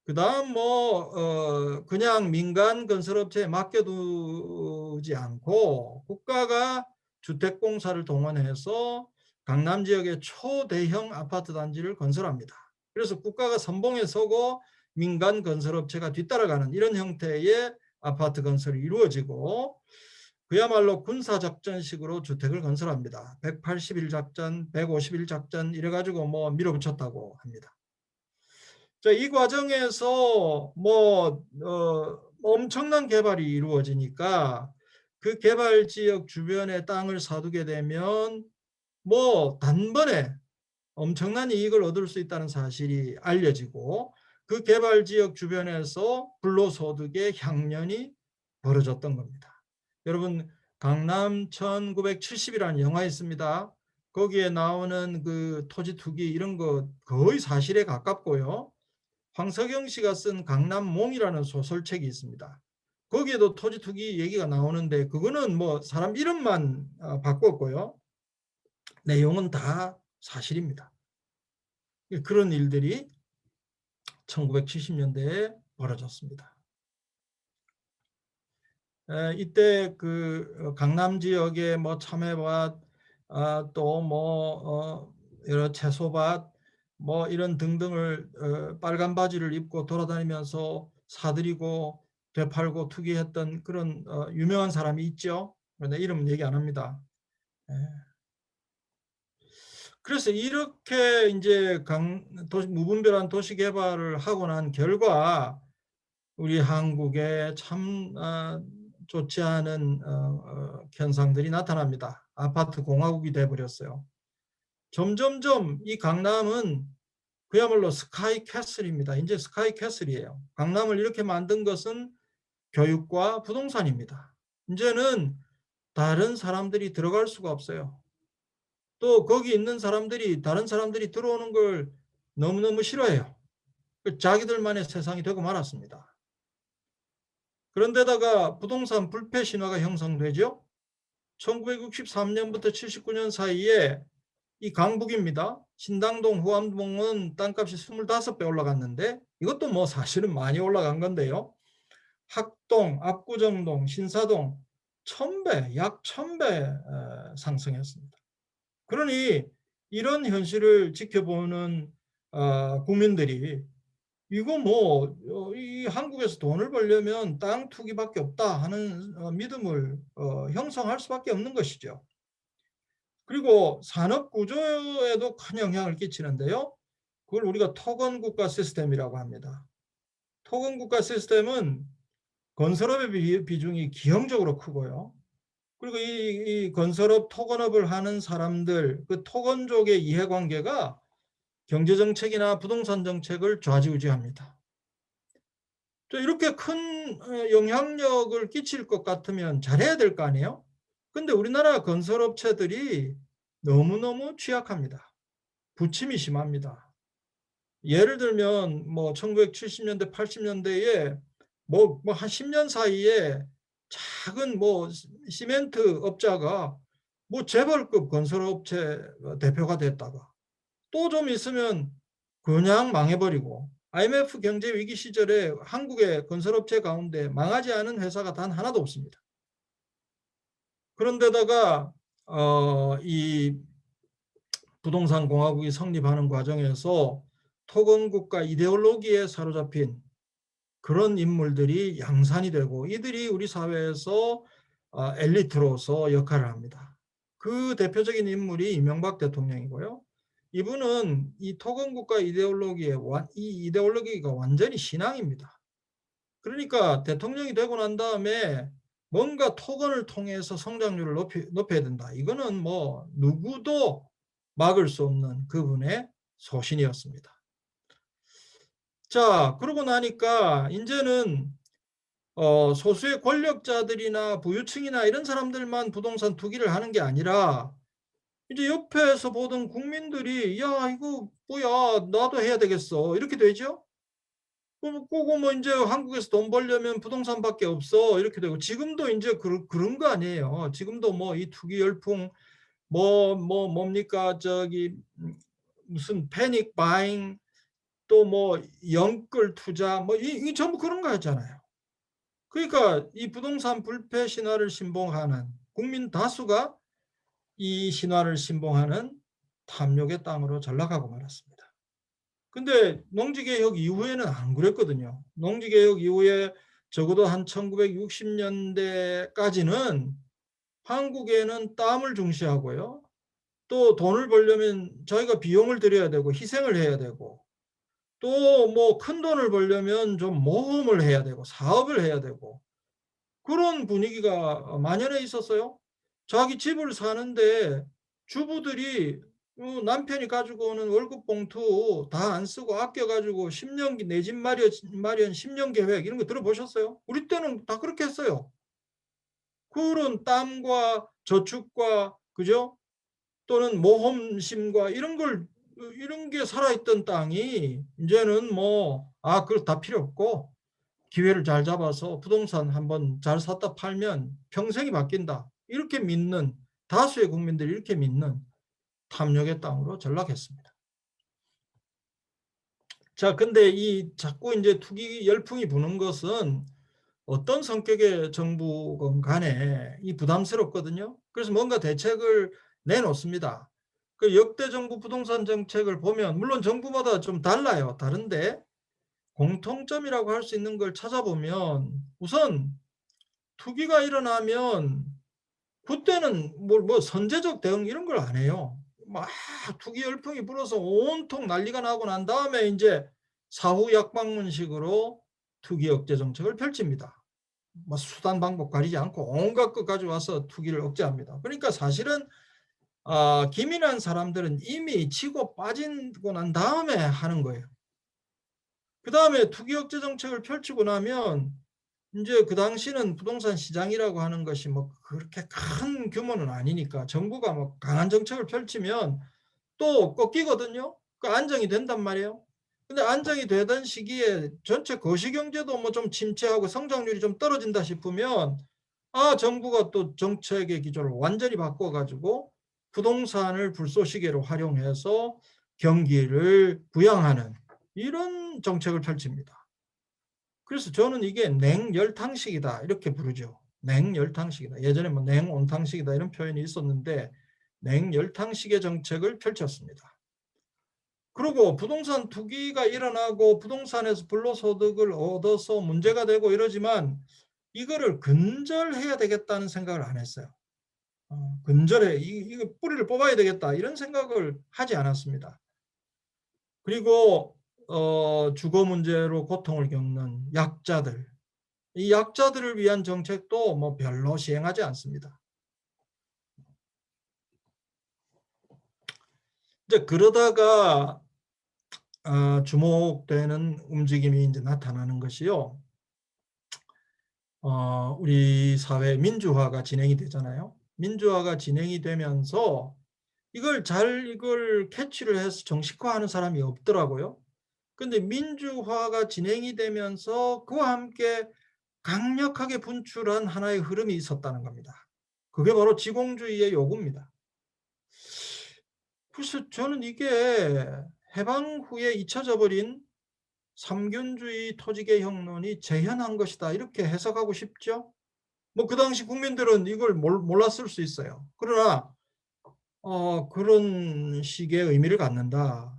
그다음 뭐 그냥 민간 건설업체에 맡겨두지 않고 국가가 주택공사를 동원해서 강남 지역의 초대형 아파트 단지를 건설합니다. 그래서 국가가 선봉에 서고 민간 건설업체가 뒤따라가는 이런 형태의 아파트 건설이 이루어지고, 그야말로 군사작전식으로 주택을 건설합니다. 180일 작전, 150일 작전 이래가지고 뭐 밀어붙였다고 합니다. 자, 이 과정에서 뭐 엄청난 개발이 이루어지니까 그 개발 지역 주변에 땅을 사두게 되면 뭐 단번에 엄청난 이익을 얻을 수 있다는 사실이 알려지고, 그 개발 지역 주변에서 불로소득의 향연이 벌어졌던 겁니다. 여러분, 강남 1970이라는 영화 있습니다. 거기에 나오는 그 토지 투기 이런 거 거의 사실에 가깝고요. 황석영 씨가 쓴 강남몽이라는 소설책이 있습니다. 거기에도 토지 투기 얘기가 나오는데 그거는 뭐 사람 이름만 바꿨고요. 내용은 다 사실입니다. 그런 일들이 1970년대에 벌어졌습니다. 이때 그 강남 지역에 뭐 참외밭, 또 뭐 여러 채소밭, 뭐 이런 등등을 빨간 바지를 입고 돌아다니면서 사들이고 되팔고 투기했던 그런 유명한 사람이 있죠. 그런데 이름은 얘기 안 합니다. 그래서 이렇게 이제 무분별한 도시 개발을 하고 난 결과 우리 한국에 참 좋지 않은 현상들이 나타납니다. 아파트 공화국이 돼버렸어요. 점점점 이 강남은 그야말로 스카이 캐슬입니다. 이제 스카이 캐슬이에요. 강남을 이렇게 만든 것은 교육과 부동산입니다. 이제는 다른 사람들이 들어갈 수가 없어요. 또 거기 있는 사람들이 다른 사람들이 들어오는 걸 너무너무 싫어해요. 자기들만의 세상이 되고 말았습니다. 그런데다가 부동산 불패 신화가 형성되죠. 1963년부터 79년 사이에 이 강북입니다. 신당동, 후암동은 땅값이 25배 올라갔는데, 이것도 뭐 사실은 많이 올라간 건데요. 학동, 압구정동, 신사동 1000배, 약 1000배 상승했습니다. 그러니 이런 현실을 지켜보는 국민들이 이거 뭐 이 한국에서 돈을 벌려면 땅 투기밖에 없다 하는 믿음을 형성할 수밖에 없는 것이죠. 그리고 산업 구조에도 큰 영향을 끼치는데요. 그걸 우리가 토건 국가 시스템이라고 합니다. 토건 국가 시스템은 건설업의 비중이 기형적으로 크고요. 그리고 이 건설업 토건업을 하는 사람들, 그 토건족의 이해관계가 경제정책이나 부동산 정책을 좌지우지합니다. 이렇게 큰 영향력을 끼칠 것 같으면 잘해야 될 거 아니에요? 근데 우리나라 건설업체들이 너무너무 취약합니다. 부침이 심합니다. 예를 들면 뭐 1970년대, 80년대에 뭐 한 10년 사이에 작은 뭐 시멘트 업자가 뭐 재벌급 건설업체 대표가 됐다가 또 좀 있으면 그냥 망해버리고, IMF 경제 위기 시절에 한국의 건설업체 가운데 망하지 않은 회사가 단 하나도 없습니다. 그런데다가 이 부동산 공화국이 성립하는 과정에서 토건국가 이데올로기에 사로잡힌 그런 인물들이 양산이 되고, 이들이 우리 사회에서 엘리트로서 역할을 합니다. 그 대표적인 인물이 이명박 대통령이고요. 이분은 이 토건국가 이 이데올로기가 완전히 신앙입니다. 그러니까 대통령이 되고 난 다음에 뭔가 토건을 통해서 성장률을 높여야 된다. 이거는 뭐 누구도 막을 수 없는 그분의 소신이었습니다. 자, 그러고 나니까 이제는 소수의 권력자들이나 부유층이나 이런 사람들만 부동산 투기를 하는 게 아니라 이제 옆에서 보던 국민들이 야 이거 뭐야 나도 해야 되겠어 이렇게 되죠. 그거 뭐 이제 한국에서 돈 벌려면 부동산밖에 없어 이렇게 되고 지금도 이제 그런 거 아니에요. 지금도 뭐 이 투기 열풍 뭡니까 저기 무슨 패닉 바잉 또 뭐 영끌 투자 뭐 이 전부 그런 거 있잖아요. 그러니까 이 부동산 불패 신화를 신봉하는 국민 다수가 이 신화를 신봉하는 탐욕의 땅으로 전락하고 말았습니다. 근데 농지개혁 이후에는 안 그랬거든요. 농지개혁 이후에 적어도 한 1960년대까지는 한국에는 땀을 중시하고요. 또 돈을 벌려면 자기가 비용을 들여야 되고 희생을 해야 되고 또 뭐 큰 돈을 벌려면 좀 모험을 해야 되고 사업을 해야 되고 그런 분위기가 만연해 있었어요. 자기 집을 사는데 주부들이 남편이 가지고 오는 월급 봉투 다 안 쓰고 아껴 가지고 10년 내 집 마련 10년 계획 이런 거 들어보셨어요? 우리 때는 다 그렇게 했어요. 그런 땀과 저축과 그죠? 또는 모험심과 이런 게 살아있던 땅이 이제는 뭐 그거 다 필요 없고 기회를 잘 잡아서 부동산 한번 잘 샀다 팔면 평생이 바뀐다. 이렇게 믿는 다수의 국민들이 이렇게 믿는 탐욕의 땅으로 전락했습니다. 자, 근데 이 자꾸 이제 투기 열풍이 부는 것은 어떤 성격의 정부건 간에 이 부담스럽거든요. 그래서 뭔가 대책을 내놓습니다. 그 역대 정부 부동산 정책을 보면 물론 정부마다 좀 달라요. 다른데 공통점이라고 할 수 있는 걸 찾아보면 우선 투기가 일어나면 그때는 뭐 선제적 대응 이런 걸 안 해요. 막 투기 열풍이 불어서 온통 난리가 나고 난 다음에 이제 사후 약방문식으로 투기 억제 정책을 펼칩니다. 뭐 수단 방법 가리지 않고 온갖 것 가져와서 투기를 억제합니다. 그러니까 사실은 기민한 사람들은 이미 치고 빠지고 난 다음에 하는 거예요. 그 다음에 투기 억제 정책을 펼치고 나면 이제 그 당시는 부동산 시장이라고 하는 것이 뭐 그렇게 큰 규모는 아니니까 정부가 뭐 강한 정책을 펼치면 또 꺾이거든요. 그 안정이 된단 말이에요. 근데 안정이 되던 시기에 전체 거시경제도 뭐 좀 침체하고 성장률이 좀 떨어진다 싶으면 정부가 또 정책의 기조를 완전히 바꿔가지고 부동산을 불쏘시개로 활용해서 경기를 부양하는 이런 정책을 펼칩니다. 그래서 저는 이게 냉열탕식이다 이렇게 부르죠. 냉열탕식이다. 예전에 뭐 냉온탕식이다 이런 표현이 있었는데 냉열탕식의 정책을 펼쳤습니다. 그리고 부동산 투기가 일어나고 부동산에서 불로소득을 얻어서 문제가 되고 이러지만 이거를 근절해야 되겠다는 생각을 안 했어요. 근절해 이거 뿌리를 뽑아야 되겠다 이런 생각을 하지 않았습니다. 그리고 주거 문제로 고통을 겪는 약자들 이 약자들을 위한 정책도 뭐 별로 시행하지 않습니다. 이제 그러다가 주목되는 움직임이 이제 나타나는 것이요. 우리 사회 민주화가 진행이 되잖아요. 민주화가 진행이 되면서 이걸 캐치를 해서 정식화하는 사람이 없더라고요. 근데 민주화가 진행이 되면서 그와 함께 강력하게 분출한 하나의 흐름이 있었다는 겁니다. 그게 바로 지공주의의 요구입니다. 그래서 저는 이게 해방 후에 잊혀져 버린 삼균주의 토지개혁론이 재현한 것이다 이렇게 해석하고 싶죠. 뭐 그 당시 국민들은 이걸 몰랐을 수 있어요. 그러나 그런 식의 의미를 갖는다.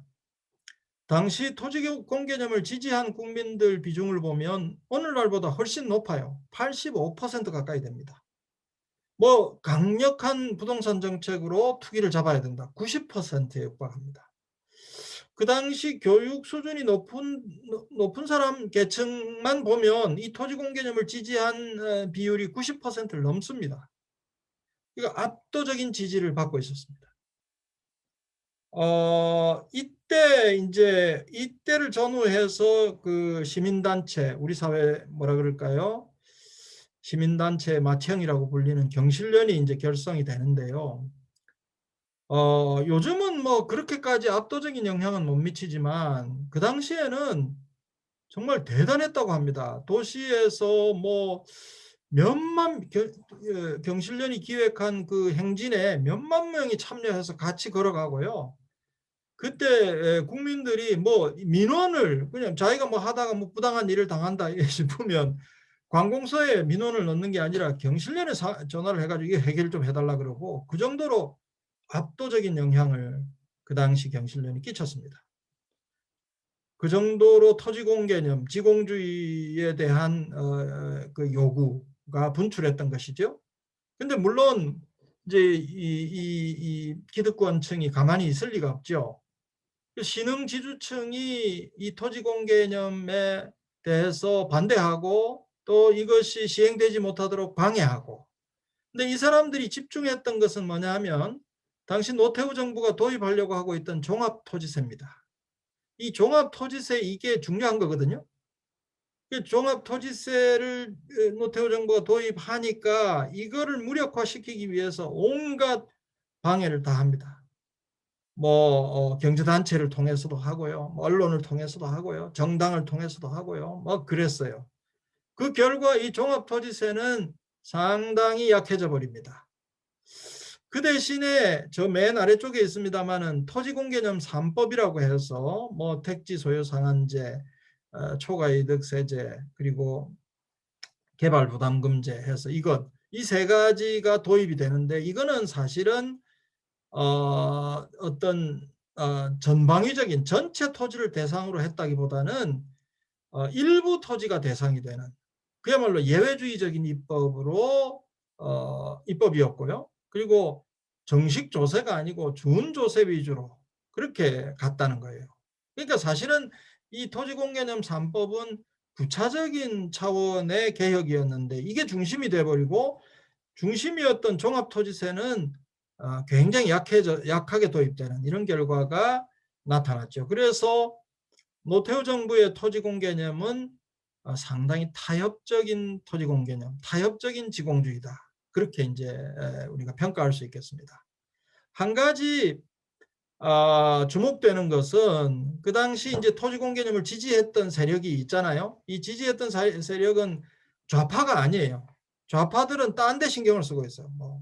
당시 토지공개념을 지지한 국민들 비중을 보면 오늘날보다 훨씬 높아요. 85% 가까이 됩니다. 뭐 강력한 부동산 정책으로 투기를 잡아야 된다. 90%에 육박합니다. 그 당시 교육 수준이 높은 사람 계층만 보면 이 토지공개념을 지지한 비율이 90%를 넘습니다. 이거 압도적인 지지를 받고 있었습니다. 이때 이제 이때를 전후해서 그 시민단체, 우리 사회 뭐라 그럴까요? 시민단체 맏형이라고 불리는 경실련이 이제 결성이 되는데요. 요즘은 뭐 그렇게까지 압도적인 영향은 못 미치지만 그 당시에는 정말 대단했다고 합니다. 도시에서 뭐 경실련이 기획한 그 행진에 몇만 명이 참여해서 같이 걸어가고요. 그때 국민들이 뭐 민원을 그냥 자기가 뭐 하다가 뭐 부당한 일을 당한다 싶으면 관공서에 민원을 넣는 게 아니라 경실련에 전화를 해가지고 이게 해결 좀 해달라 그러고, 그 정도로 압도적인 영향을 그 당시 경실련이 끼쳤습니다. 그 정도로 토지공 개념, 지공주의에 대한 그 요구가 분출했던 것이죠. 근데 물론 이제 이 기득권층이 가만히 있을 리가 없죠. 신흥지주층이 이 토지공 개념에 대해서 반대하고 또 이것이 시행되지 못하도록 방해하고, 근데 이 사람들이 집중했던 것은 뭐냐면 당시 노태우 정부가 도입하려고 하고 있던 종합토지세입니다. 이 종합토지세, 이게 중요한 거거든요. 종합토지세를 노태우 정부가 도입하니까 이거를 무력화시키기 위해서 온갖 방해를 다 합니다. 뭐 경제단체를 통해서도 하고요, 뭐 언론을 통해서도 하고요, 정당을 통해서도 하고요, 뭐 그랬어요. 그 결과 이 종합토지세는 상당히 약해져 버립니다. 그 대신에 저 맨 아래쪽에 있습니다만은 토지공개념 3법이라고 해서 뭐 택지 소유 상한제, 초과이득세제, 그리고 개발부담금제 해서 이 세 가지가 도입이 되는데, 이거는 사실은 어떤 전방위적인 전체 토지를 대상으로 했다기보다는 일부 토지가 대상이 되는 그야말로 예외주의적인 입법이었고요. 그리고 정식 조세가 아니고 준조세 위주로 그렇게 갔다는 거예요. 그러니까 사실은 이 토지공개념 3법은 부차적인 차원의 개혁이었는데 이게 중심이 돼버리고, 중심이었던 종합토지세는 굉장히 약하게 도입되는 이런 결과가 나타났죠. 그래서 노태우 정부의 토지공개념은 상당히 타협적인 토지공개념, 타협적인 지공주의다, 그렇게 이제 우리가 평가할 수 있겠습니다. 한 가지 주목되는 것은 그 당시 이제 토지공개념을 지지했던 세력이 있잖아요. 이 지지했던 세력은 좌파가 아니에요. 좌파들은 딴 데 신경을 쓰고 있어요. 뭐.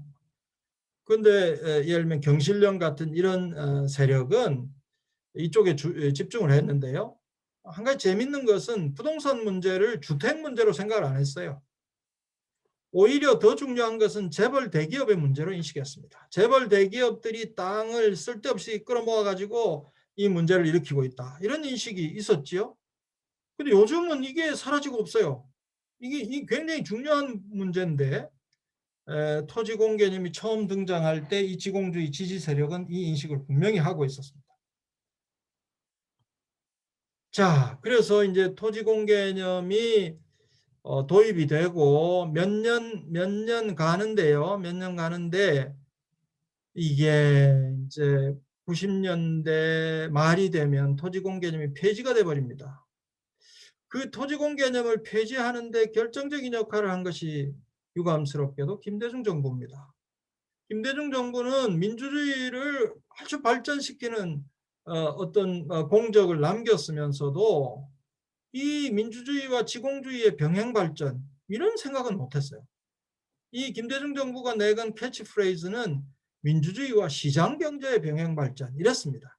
근데 예를 들면 경실련 같은 이런 세력은 이쪽에 집중을 했는데요. 한 가지 재밌는 것은 부동산 문제를 주택 문제로 생각을 안 했어요. 오히려 더 중요한 것은 재벌 대기업의 문제로 인식했습니다. 재벌 대기업들이 땅을 쓸데없이 끌어모아 가지고 이 문제를 일으키고 있다, 이런 인식이 있었지요. 근데 요즘은 이게 사라지고 없어요. 이게 굉장히 중요한 문제인데, 토지공개념이 처음 등장할 때 이 지공주의 지지 세력은 이 인식을 분명히 하고 있었습니다. 자, 그래서 이제 토지공개념이 도입이 되고 몇 년 가는데요. 몇 년 가는데 이게 이제 90년대 말이 되면 토지공개념이 폐지가 돼 버립니다. 그 토지공개념을 폐지하는데 결정적인 역할을 한 것이 유감스럽게도 김대중 정부입니다. 김대중 정부는 민주주의를 아주 발전시키는 어떤 공적을 남겼으면서도 이 민주주의와 지공주의의 병행 발전, 이런 생각은 못했어요. 이 김대중 정부가 내건 캐치프레이즈는 민주주의와 시장경제의 병행 발전, 이랬습니다.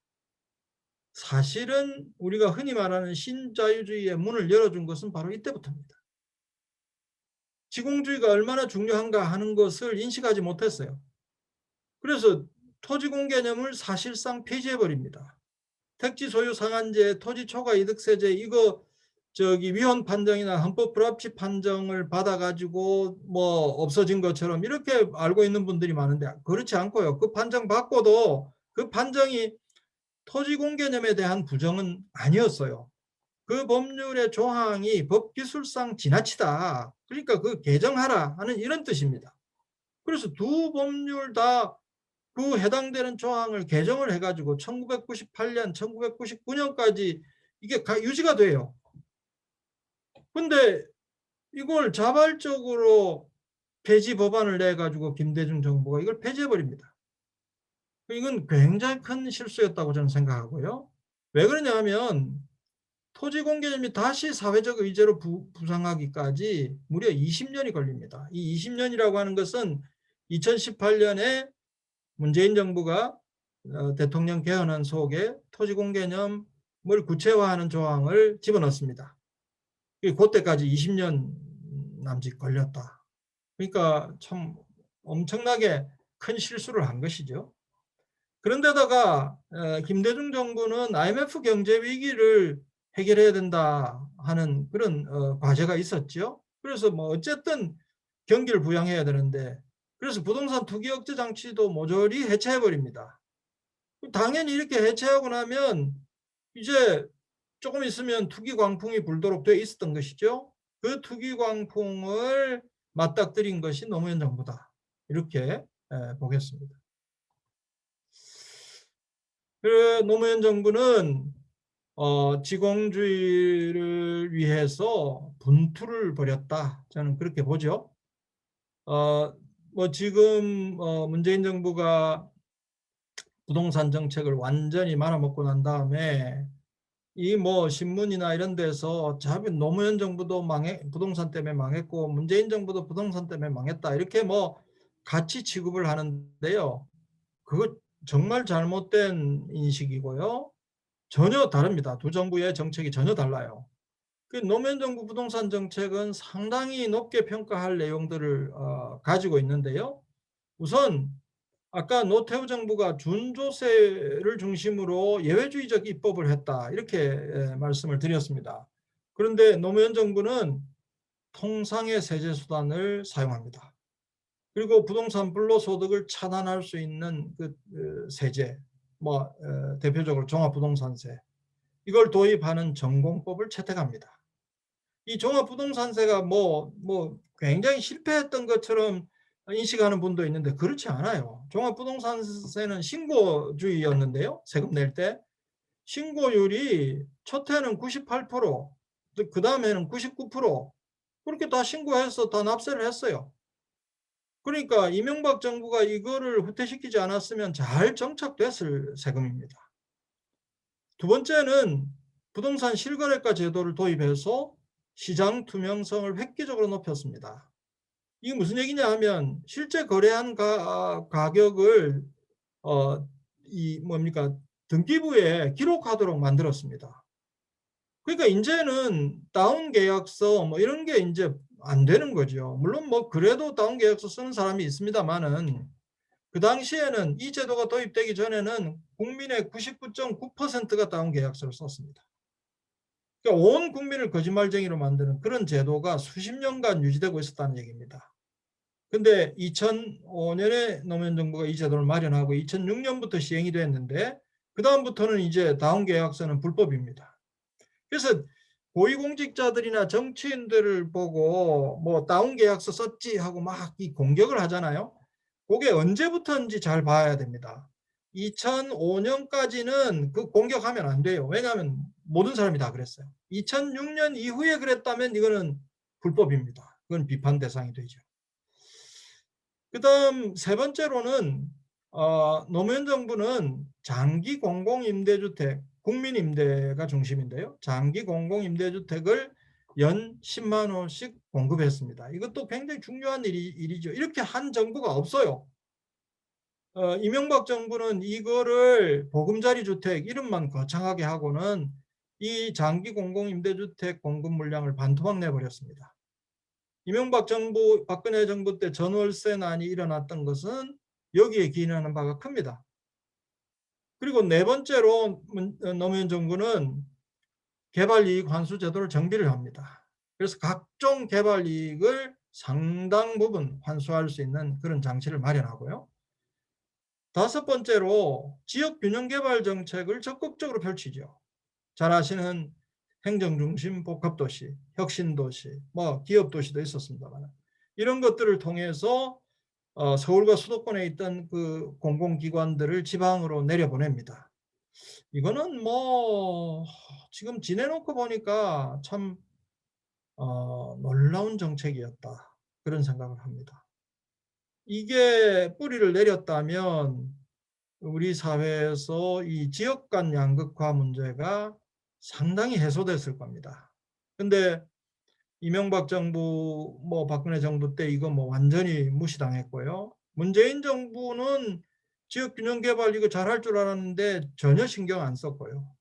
사실은 우리가 흔히 말하는 신자유주의의 문을 열어준 것은 바로 이때부터입니다. 지공주의가 얼마나 중요한가 하는 것을 인식하지 못했어요. 그래서 토지공 개념을 사실상 폐지해버립니다. 택지 소유 상한제, 토지 초과 이득세제, 이거 위헌 판정이나 헌법 불합치 판정을 받아가지고 뭐 없어진 것처럼 이렇게 알고 있는 분들이 많은데, 그렇지 않고요. 그 판정 받고도 그 판정이 토지공 개념에 대한 부정은 아니었어요. 그 법률의 조항이 법기술상 지나치다, 그러니까 그 개정하라 하는 이런 뜻입니다. 그래서 두 법률 다 그 해당되는 조항을 개정을 해가지고 1998년, 1999년까지 이게 유지가 돼요. 근데 이걸 자발적으로 폐지 법안을 내가지고 김대중 정부가 이걸 폐지해버립니다. 이건 굉장히 큰 실수였다고 저는 생각하고요. 왜 그러냐 하면 토지 공개념이 다시 사회적 의제로 부상하기까지 무려 20년이 걸립니다. 이 20년이라고 하는 것은 2018년에 문재인 정부가 대통령 개헌안 속에 토지 공개념을 구체화하는 조항을 집어넣습니다. 그때까지 20년 남짓 걸렸다. 그러니까 참 엄청나게 큰 실수를 한 것이죠. 그런데다가 김대중 정부는 IMF 경제 위기를 해결해야 된다 하는 그런 과제가 있었죠. 그래서 뭐 어쨌든 경기를 부양해야 되는데, 그래서 부동산 투기 억제 장치도 모조리 해체해 버립니다. 당연히 이렇게 해체하고 나면 이제 조금 있으면 투기 광풍이 불도록 돼 있었던 것이죠. 그 투기 광풍을 맞닥뜨린 것이 노무현 정부다, 이렇게 보겠습니다. 노무현 정부는 지공주의를 위해서 분투를 벌였다, 저는 그렇게 보죠. 뭐 지금 문재인 정부가 부동산 정책을 완전히 말아먹고 난 다음에 이 뭐 신문이나 이런 데서 노무현 정부도 부동산 때문에 망했고 문재인 정부도 부동산 때문에 망했다, 이렇게 뭐 같이 취급을 하는데요. 그거 정말 잘못된 인식이고요. 전혀 다릅니다. 두 정부의 정책이 전혀 달라요. 그 노무현 정부 부동산 정책은 상당히 높게 평가할 내용들을 가지고 있는데요. 우선 아까 노태우 정부가 준조세를 중심으로 예외주의적 입법을 했다, 이렇게 말씀을 드렸습니다. 그런데 노무현 정부는 통상의 세제 수단을 사용합니다. 그리고 부동산 불로소득을 차단할 수 있는 그 세제, 뭐 대표적으로 종합부동산세, 이걸 도입하는 전공법을 채택합니다. 이 종합부동산세가 뭐 굉장히 실패했던 것처럼 인식하는 분도 있는데 그렇지 않아요. 종합부동산세는 신고주의였는데요. 세금 낼 때 신고율이 첫 해는 98%, 그 다음에는 99%, 그렇게 다 신고해서 다 납세를 했어요. 그러니까 이명박 정부가 이거를 후퇴시키지 않았으면 잘 정착됐을 세금입니다. 두 번째는 부동산 실거래가 제도를 도입해서 시장 투명성을 획기적으로 높였습니다. 이게 무슨 얘기냐 하면 실제 거래한 가격을 등기부에 기록하도록 만들었습니다. 그러니까 이제는 다운 계약서 뭐 이런 게 이제 안 되는 거죠. 물론 뭐 그래도 다운 계약서 쓰는 사람이 있습니다만은 그 당시에는 이 제도가 도입되기 전에는 국민의 99.9%가 다운 계약서를 썼습니다. 그러니까 온 국민을 거짓말쟁이로 만드는 그런 제도가 수십 년간 유지되고 있었다는 얘기입니다. 근데 2005년에 노무현 정부가 이 제도를 마련하고 2006년부터 시행이 됐는데 그 다음부터는 이제 다운 계약서는 불법입니다. 그래서 고위공직자들이나 정치인들을 보고 뭐 다운 계약서 썼지 하고 막 이 공격을 하잖아요. 그게 언제부터인지 잘 봐야 됩니다. 2005년까지는 그 공격하면 안 돼요. 왜냐하면 모든 사람이 다 그랬어요. 2006년 이후에 그랬다면 이거는 불법입니다. 그건 비판 대상이 되죠. 그 다음 세 번째로는 노무현 정부는 장기 공공임대주택, 국민임대가 중심인데요. 장기 공공임대주택을 연 10만 호씩 공급했습니다. 이것도 굉장히 중요한 일이죠. 이렇게 한 정부가 없어요. 이명박 정부는 이거를 보금자리 주택 이름만 거창하게 하고는 이 장기 공공임대주택 공급 물량을 반토막 내버렸습니다. 이명박 정부, 박근혜 정부 때 전월세난이 일어났던 것은 여기에 기인하는 바가 큽니다. 그리고 네 번째로 노무현 정부는 개발이익 환수 제도를 정비를 합니다. 그래서 각종 개발이익을 상당 부분 환수할 수 있는 그런 장치를 마련하고요. 다섯 번째로 지역균형개발 정책을 적극적으로 펼치죠. 잘 아시는 행정중심 복합도시, 혁신도시, 뭐 기업도시도 있었습니다만 이런 것들을 통해서 서울과 수도권에 있던 그 공공기관들을 지방으로 내려보냅니다. 이거는 뭐 지금 지내놓고 보니까 참 놀라운 정책이었다. 그런 생각을 합니다. 이게 뿌리를 내렸다면 우리 사회에서 이 지역 간 양극화 문제가 상당히 해소됐을 겁니다. 근데 이명박 정부, 뭐 박근혜 정부 때 이거 뭐 완전히 무시당했고요. 문재인 정부는 지역 균형 개발 이거 잘할 줄 알았는데 전혀 신경 안 썼고요.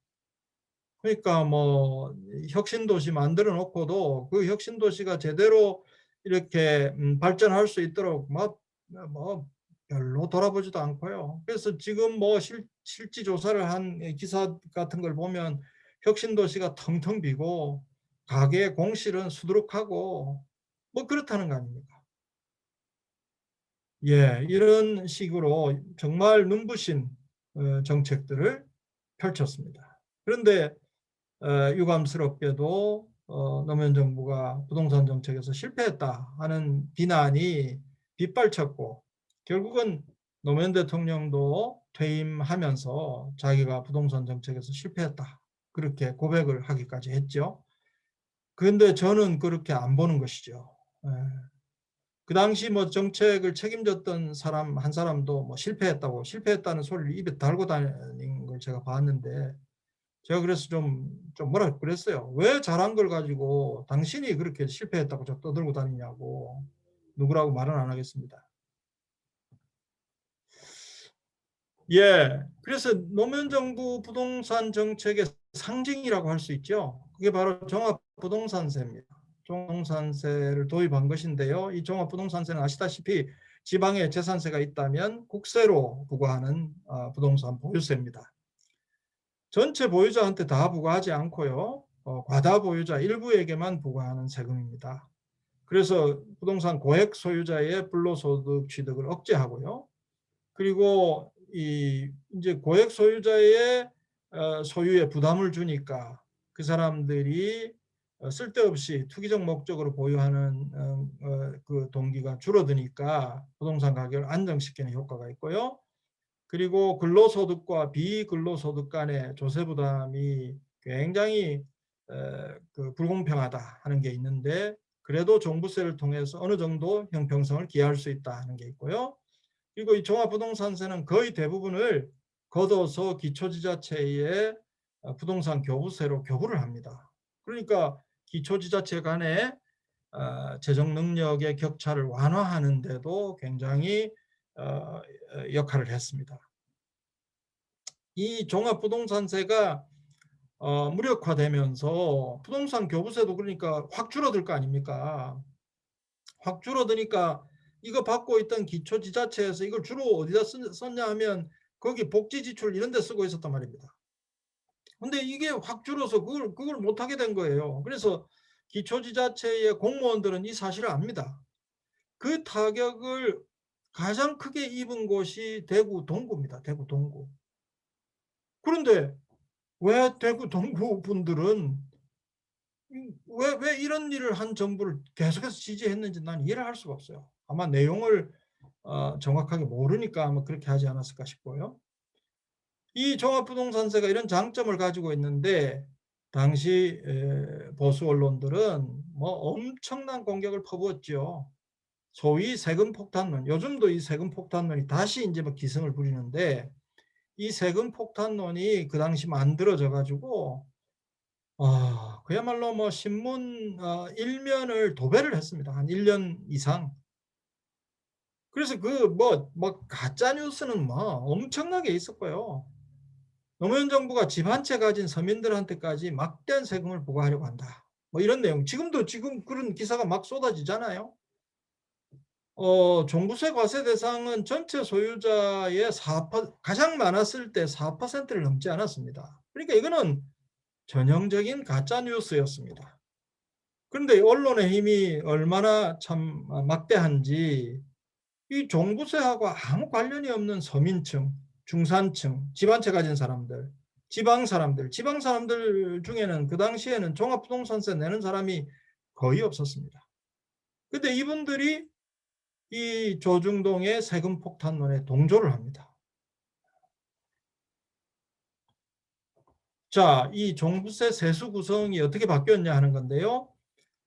그러니까 뭐 혁신도시 만들어 놓고도 그 혁신도시가 제대로 이렇게 발전할 수 있도록 뭐 별로 돌아보지도 않고요. 그래서 지금 뭐 실지 조사를 한 기사 같은 걸 보면 혁신도시가 텅텅 비고 가계 공실은 수두룩하고 뭐 그렇다는 거 아닙니까? 예, 이런 식으로 정말 눈부신 정책들을 펼쳤습니다. 그런데 유감스럽게도 노무현 정부가 부동산 정책에서 실패했다 하는 비난이 빗발쳤고 결국은 노무현 대통령도 퇴임하면서 자기가 부동산 정책에서 실패했다 그렇게 고백을 하기까지 했죠. 그런데 저는 그렇게 안 보는 것이죠. 예. 그 당시 뭐 정책을 책임졌던 사람 한 사람도 뭐 실패했다는 소리를 입에 달고 다니는 걸 제가 봤는데 제가 그래서 좀 뭐라 그랬어요. 왜 잘한 걸 가지고 당신이 그렇게 실패했다고 저 떠들고 다니냐고. 누구라고 말은 안 하겠습니다. 예. 그래서 노무현 정부 부동산 정책의 상징이라고 할 수 있죠. 그게 바로 종합부동산세입니다. 종합부동산세를 도입한 것인데요. 이 종합부동산세는 아시다시피 지방에 재산세가 있다면 국세로 부과하는 부동산 보유세입니다. 전체 보유자한테 다 부과하지 않고요. 과다 보유자 일부에게만 부과하는 세금입니다. 그래서 부동산 고액 소유자의 불로소득 취득을 억제하고요. 그리고 이제 고액 소유자의 소유에 부담을 주니까 그 사람들이 쓸데없이 투기적 목적으로 보유하는 그 동기가 줄어드니까 부동산 가격을 안정시키는 효과가 있고요. 그리고 근로소득과 비근로소득 간의 조세 부담이 굉장히 그 불공평하다 하는 게 있는데 그래도 종부세를 통해서 어느 정도 형평성을 기하할 수 있다 하는 게 있고요. 그리고 이 종합부동산세는 거의 대부분을 걷어서 기초지자체의 부동산 교부세로 교부를 합니다. 그러니까 기초지자체 간의 재정 능력의 격차를 완화하는 데도 굉장히 역할을 했습니다. 이 종합부동산세가 무력화되면서 부동산 교부세도 그러니까 확 줄어들 거 아닙니까? 확 줄어드니까 이거 받고 있던 기초지자체에서 이걸 주로 어디다 썼냐 하면 거기 복지지출 이런 데 쓰고 있었단 말입니다. 근데 이게 확 줄어서 그걸 못하게 된 거예요. 그래서 기초지자체의 공무원들은 이 사실을 압니다. 그 타격을 가장 크게 입은 곳이 대구 동구입니다. 대구 동구. 그런데 왜 대구 동구 분들은 왜 이런 일을 한 정부를 계속해서 지지했는지 난 이해를 할 수가 없어요. 아마 내용을 정확하게 모르니까 아마 그렇게 하지 않았을까 싶고요. 이 종합부동산세가 이런 장점을 가지고 있는데 당시 보수 언론들은 뭐 엄청난 공격을 퍼부었죠. 소위 세금 폭탄론. 요즘도 이 세금 폭탄론이 다시 이제 뭐 기승을 부리는데 이 세금 폭탄론이 그 당시 만들어져 가지고 그야말로 뭐 신문 일면을 도배를 했습니다. 한 1년 이상. 그래서 그 뭐 가짜 뉴스는 뭐 엄청나게 있었고요. 노무현 정부가 집 한 채 가진 서민들한테까지 막대한 세금을 부과하려고 한다. 뭐 이런 내용. 지금 그런 기사가 막 쏟아지잖아요. 종부세 과세 대상은 전체 소유자의 가장 많았을 때 4%를 넘지 않았습니다. 그러니까 이거는 전형적인 가짜 뉴스였습니다. 그런데 언론의 힘이 얼마나 참 막대한지 이 종부세하고 아무 관련이 없는 서민층, 중산층, 집 한 채 가진 사람들, 지방 사람들 중에는 그 당시에는 종합부동산세 내는 사람이 거의 없었습니다. 근데 이분들이 이 조중동의 세금 폭탄론에 동조를 합니다. 자, 이 종부세 세수 구성이 어떻게 바뀌었냐 하는 건데요.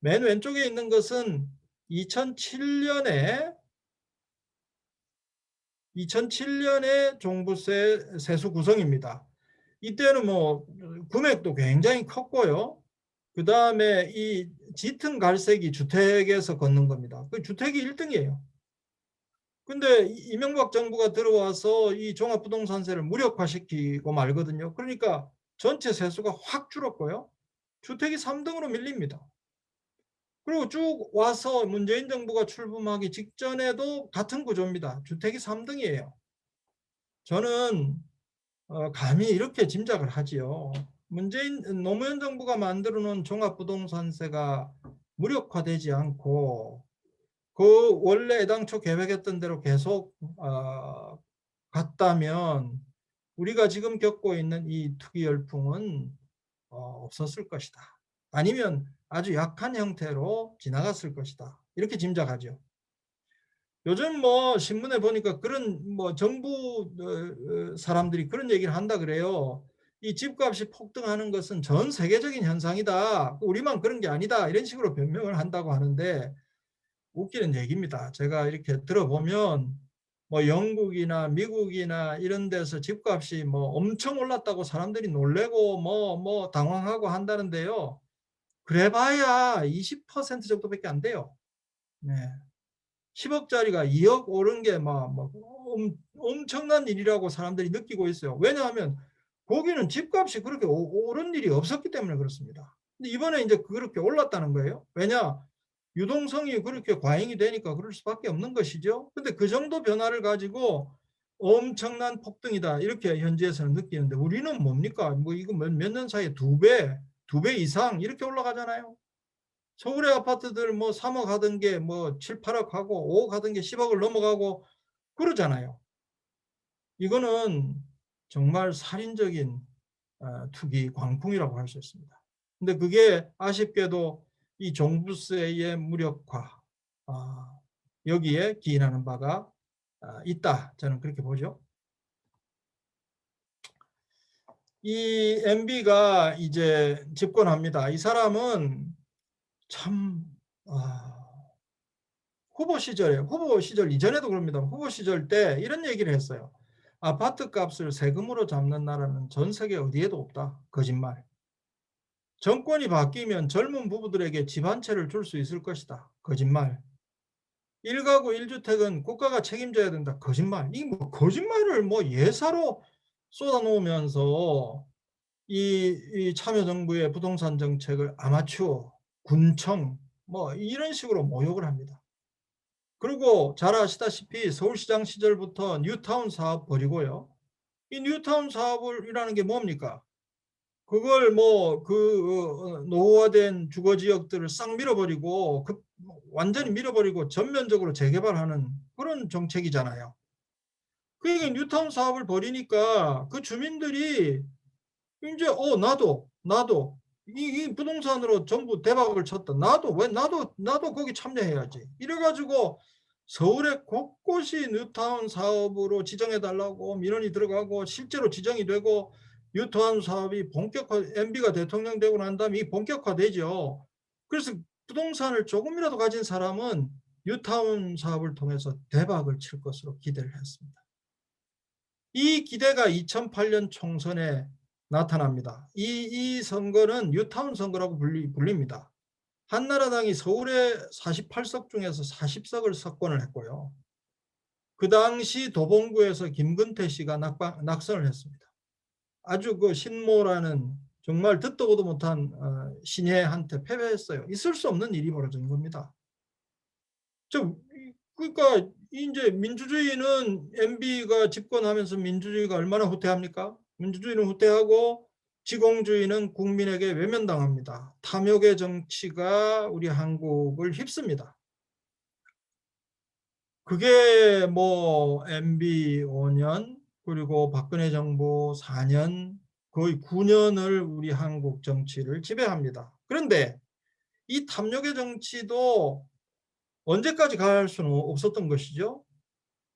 맨 왼쪽에 있는 것은 2007년에 종부세 세수 구성입니다. 이때는 뭐 금액도 굉장히 컸고요. 그 다음에 이 짙은 갈색이 주택에서 걷는 겁니다. 그 주택이 1등이에요. 근데 이명박 정부가 들어와서 이 종합부동산세를 무력화시키고 말거든요. 그러니까 전체 세수가 확 줄었고요. 주택이 3등으로 밀립니다. 그리고 쭉 와서 문재인 정부가 출범하기 직전에도 같은 구조입니다. 주택이 3등이에요. 저는 감히 이렇게 짐작을 하지요. 노무현 정부가 만들어 놓은 종합부동산세가 무력화되지 않고 그 원래 애당초 계획했던 대로 계속 갔다면 우리가 지금 겪고 있는 이 투기 열풍은 없었을 것이다. 아니면 아주 약한 형태로 지나갔을 것이다. 이렇게 짐작하죠. 요즘 뭐 신문에 보니까 그런 뭐 정부 사람들이 그런 얘기를 한다 그래요. 이 집값이 폭등하는 것은 전 세계적인 현상이다. 우리만 그런 게 아니다. 이런 식으로 변명을 한다고 하는데 웃기는 얘기입니다. 제가 이렇게 들어보면 뭐 영국이나 미국이나 이런 데서 집값이 뭐 엄청 올랐다고 사람들이 놀래고 뭐 당황하고 한다는데요. 그래봐야 20% 정도밖에 안 돼요. 네. 10억짜리가 2억 오른 게 막 엄청난 일이라고 사람들이 느끼고 있어요. 왜냐하면 거기는 집값이 그렇게 오른 일이 없었기 때문에 그렇습니다. 근데 이번에 이제 그렇게 올랐다는 거예요. 왜냐? 유동성이 그렇게 과잉이 되니까 그럴 수밖에 없는 것이죠. 근데 그 정도 변화를 가지고 엄청난 폭등이다. 이렇게 현지에서는 느끼는데 우리는 뭡니까? 뭐 이거 몇 년 사이에 두 배 이상 이렇게 올라가잖아요. 서울의 아파트들 뭐 3억 하던 게 뭐 7, 8억 하고 5억 하던 게 10억을 넘어가고 그러잖아요. 이거는 정말 살인적인 투기 광풍이라고 할 수 있습니다. 근데 그게 아쉽게도 이 종부세의 무력화 여기에 기인하는 바가 있다. 저는 그렇게 보죠. 이 MB가 이제 집권합니다. 이 사람은 참 후보 시절 이전에도 그럽니다. 후보 시절 때 이런 얘기를 했어요. 아파트 값을 세금으로 잡는 나라는 전 세계 어디에도 없다. 거짓말. 정권이 바뀌면 젊은 부부들에게 집 한 채를 줄 수 있을 것이다. 거짓말. 1가구 1주택은 국가가 책임져야 된다. 거짓말. 이 뭐 거짓말을 뭐 예사로 쏟아놓으면서 이 참여정부의 부동산 정책을 아마추어, 군청 뭐 이런 식으로 모욕을 합니다. 그리고 잘 아시다시피 서울시장 시절부터 뉴타운 사업 벌이고요. 이 뉴타운 사업이라는 게 뭡니까? 그걸 뭐 그 노후화된 주거 지역들을 싹 밀어버리고 완전히 밀어버리고 전면적으로 재개발하는 그런 정책이잖아요. 그러니까 뉴타운 사업을 벌이니까 그 주민들이 이제 나도 이 부동산으로 전부 대박을 쳤다. 나도 거기 참여해야지. 이래가지고 서울의 곳곳이 뉴타운 사업으로 지정해 달라고 민원이 들어가고 실제로 지정이 되고 뉴타운 사업이 MB가 대통령 되고 난 다음에 이 본격화되죠. 그래서 부동산을 조금이라도 가진 사람은 뉴타운 사업을 통해서 대박을 칠 것으로 기대를 했습니다. 이 기대가 2008년 총선에 나타납니다. 이 선거는 뉴타운 선거라고 불립니다. 한나라당이 서울의 48석 중에서 40석을 석권을 했고요. 그 당시 도봉구에서 김근태 씨가 낙선을 했습니다. 아주 그 신모라는 정말 듣도 보도 못한 신예한테 패배했어요. 있을 수 없는 일이 벌어진 겁니다. 그러니까 이제 민주주의는 MB가 집권하면서 민주주의가 얼마나 후퇴합니까? 민주주의는 후퇴하고 지공주의는 국민에게 외면당합니다. 탐욕의 정치가 우리 한국을 휩습니다. 그게 뭐 MB 5년 그리고 박근혜 정부 4년 거의 9년을 우리 한국 정치를 지배합니다. 그런데 이 탐욕의 정치도 언제까지 갈 수는 없었던 것이죠.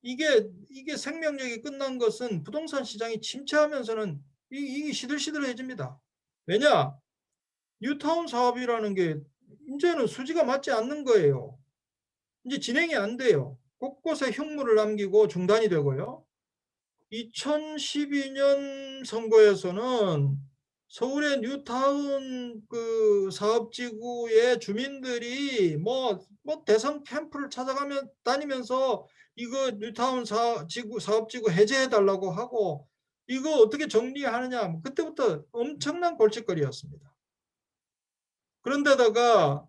이게 생명력이 끝난 것은 부동산 시장이 침체하면서는 이게 시들시들해집니다. 왜냐? 뉴타운 사업이라는 게 이제는 수지가 맞지 않는 거예요. 이제 진행이 안 돼요. 곳곳에 흉물을 남기고 중단이 되고요. 2012년 선거에서는 서울의 뉴타운 그 사업지구의 주민들이 대선 캠프를 찾아가면 다니면서 이거 뉴타운 사업지구 해제해 달라고 하고 이거 어떻게 정리하느냐 그때부터 엄청난 골칫거리였습니다. 그런데다가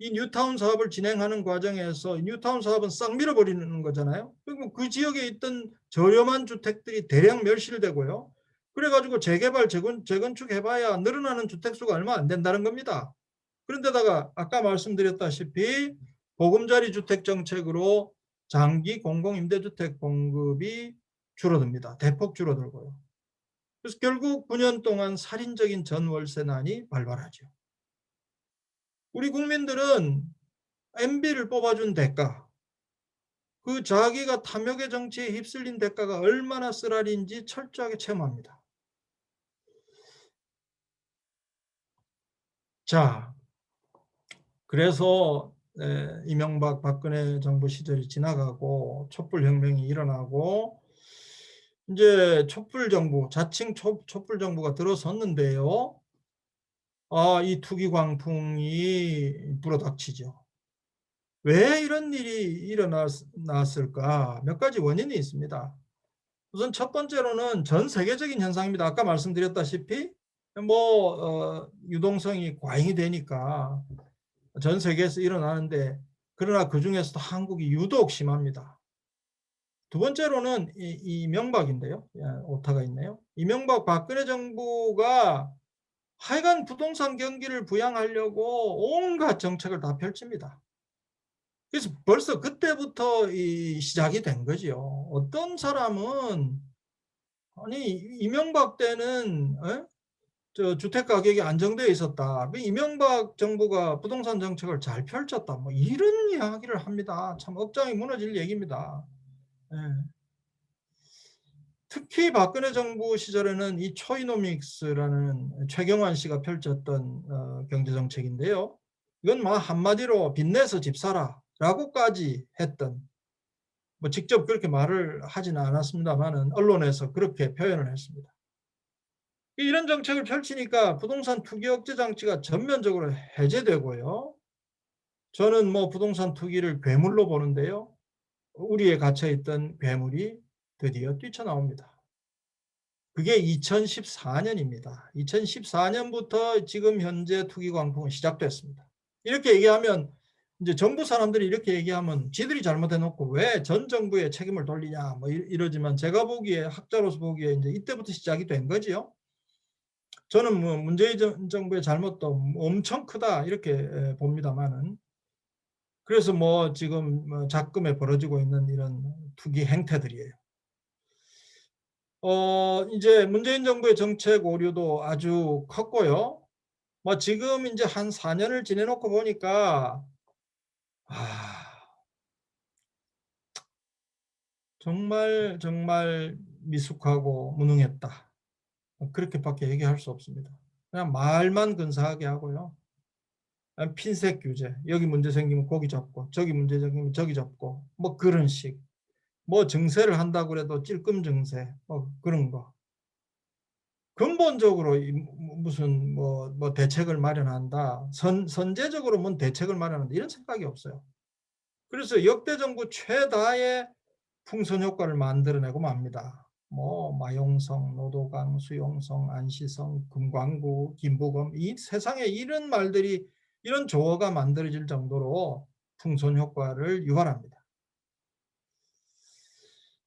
이 뉴타운 사업을 진행하는 과정에서 뉴타운 사업은 싹 밀어버리는 거잖아요. 그리고 그 지역에 있던 저렴한 주택들이 대량 멸실되고요. 그래가지고 재개발, 재건축 해봐야 늘어나는 주택수가 얼마 안 된다는 겁니다. 그런데다가 아까 말씀드렸다시피 보금자리 주택 정책으로 장기 공공임대주택 공급이 줄어듭니다. 대폭 줄어들고요. 그래서 결국 9년 동안 살인적인 전월세난이 발발하죠. 우리 국민들은 MB를 뽑아준 대가, 그 자기가 탐욕의 정치에 휩쓸린 대가가 얼마나 쓰라린지 철저하게 체험합니다. 자, 그래서 이명박 박근혜 정부 시절이 지나가고 촛불혁명이 일어나고 이제 촛불정부, 자칭 촛불정부가 들어섰는데요. 이 투기 광풍이 불어닥치죠. 왜 이런 일이 일어났을까? 몇 가지 원인이 있습니다. 우선 첫 번째로는 전 세계적인 현상입니다. 아까 말씀드렸다시피 유동성이 과잉이 되니까 전 세계에서 일어나는데 그러나 그중에서도 한국이 유독 심합니다. 두 번째로는 이명박인데요. 오타가 있네요. 이명박 박근혜 정부가 하여간 부동산 경기를 부양하려고 온갖 정책을 다 펼칩니다. 그래서 벌써 그때부터 시작이 된 거죠. 어떤 사람은 아니 이명박 때는 주택 가격이 안정되어 있었다. 이명박 정부가 부동산 정책을 잘 펼쳤다. 뭐 이런 이야기를 합니다. 참 업장이 무너질 얘기입니다. 예. 특히 박근혜 정부 시절에는 이 초이노믹스라는 최경환 씨가 펼쳤던 경제 정책인데요. 이건 한마디로 빚내서 집 사라라고까지 했던 직접 그렇게 말을 하지는 않았습니다만은 언론에서 그렇게 표현을 했습니다. 이런 정책을 펼치니까 부동산 투기 억제 장치가 전면적으로 해제되고요. 저는 부동산 투기를 괴물로 보는데요. 우리에 갇혀있던 괴물이 드디어 뛰쳐나옵니다. 그게 2014년입니다. 2014년부터 지금 현재 투기 광풍은 시작됐습니다. 이렇게 얘기하면 이제 정부 사람들이 이렇게 얘기하면 지들이 잘못해놓고 왜 전 정부에 책임을 돌리냐 이러지만 제가 보기에 학자로서 보기에 이제 이때부터 시작이 된 거지요. 저는 문재인 정부의 잘못도 엄청 크다 이렇게 봅니다만은 그래서 지금 작금에 벌어지고 있는 이런 투기 행태들이에요. 이제 문재인 정부의 정책 오류도 아주 컸고요. 지금 이제 한 4년을 지내놓고 보니까 정말 미숙하고 무능했다. 그렇게밖에 얘기할 수 없습니다. 그냥 말만 근사하게 하고요. 핀셋 규제, 여기 문제 생기면 거기 잡고 저기 문제 생기면 저기 잡고 그런 식. 증세를 한다고 해도 찔끔 증세 그런 거. 근본적으로 무슨 대책을 마련한다. 선제적으로 대책을 마련한다. 이런 생각이 없어요. 그래서 역대 정부 최다의 풍선 효과를 만들어내고 맙니다. 마용성, 노도강, 수용성, 안시성, 금광구, 김부검 이 세상에 이런 말들이 이런 조어가 만들어질 정도로 풍선 효과를 유발합니다.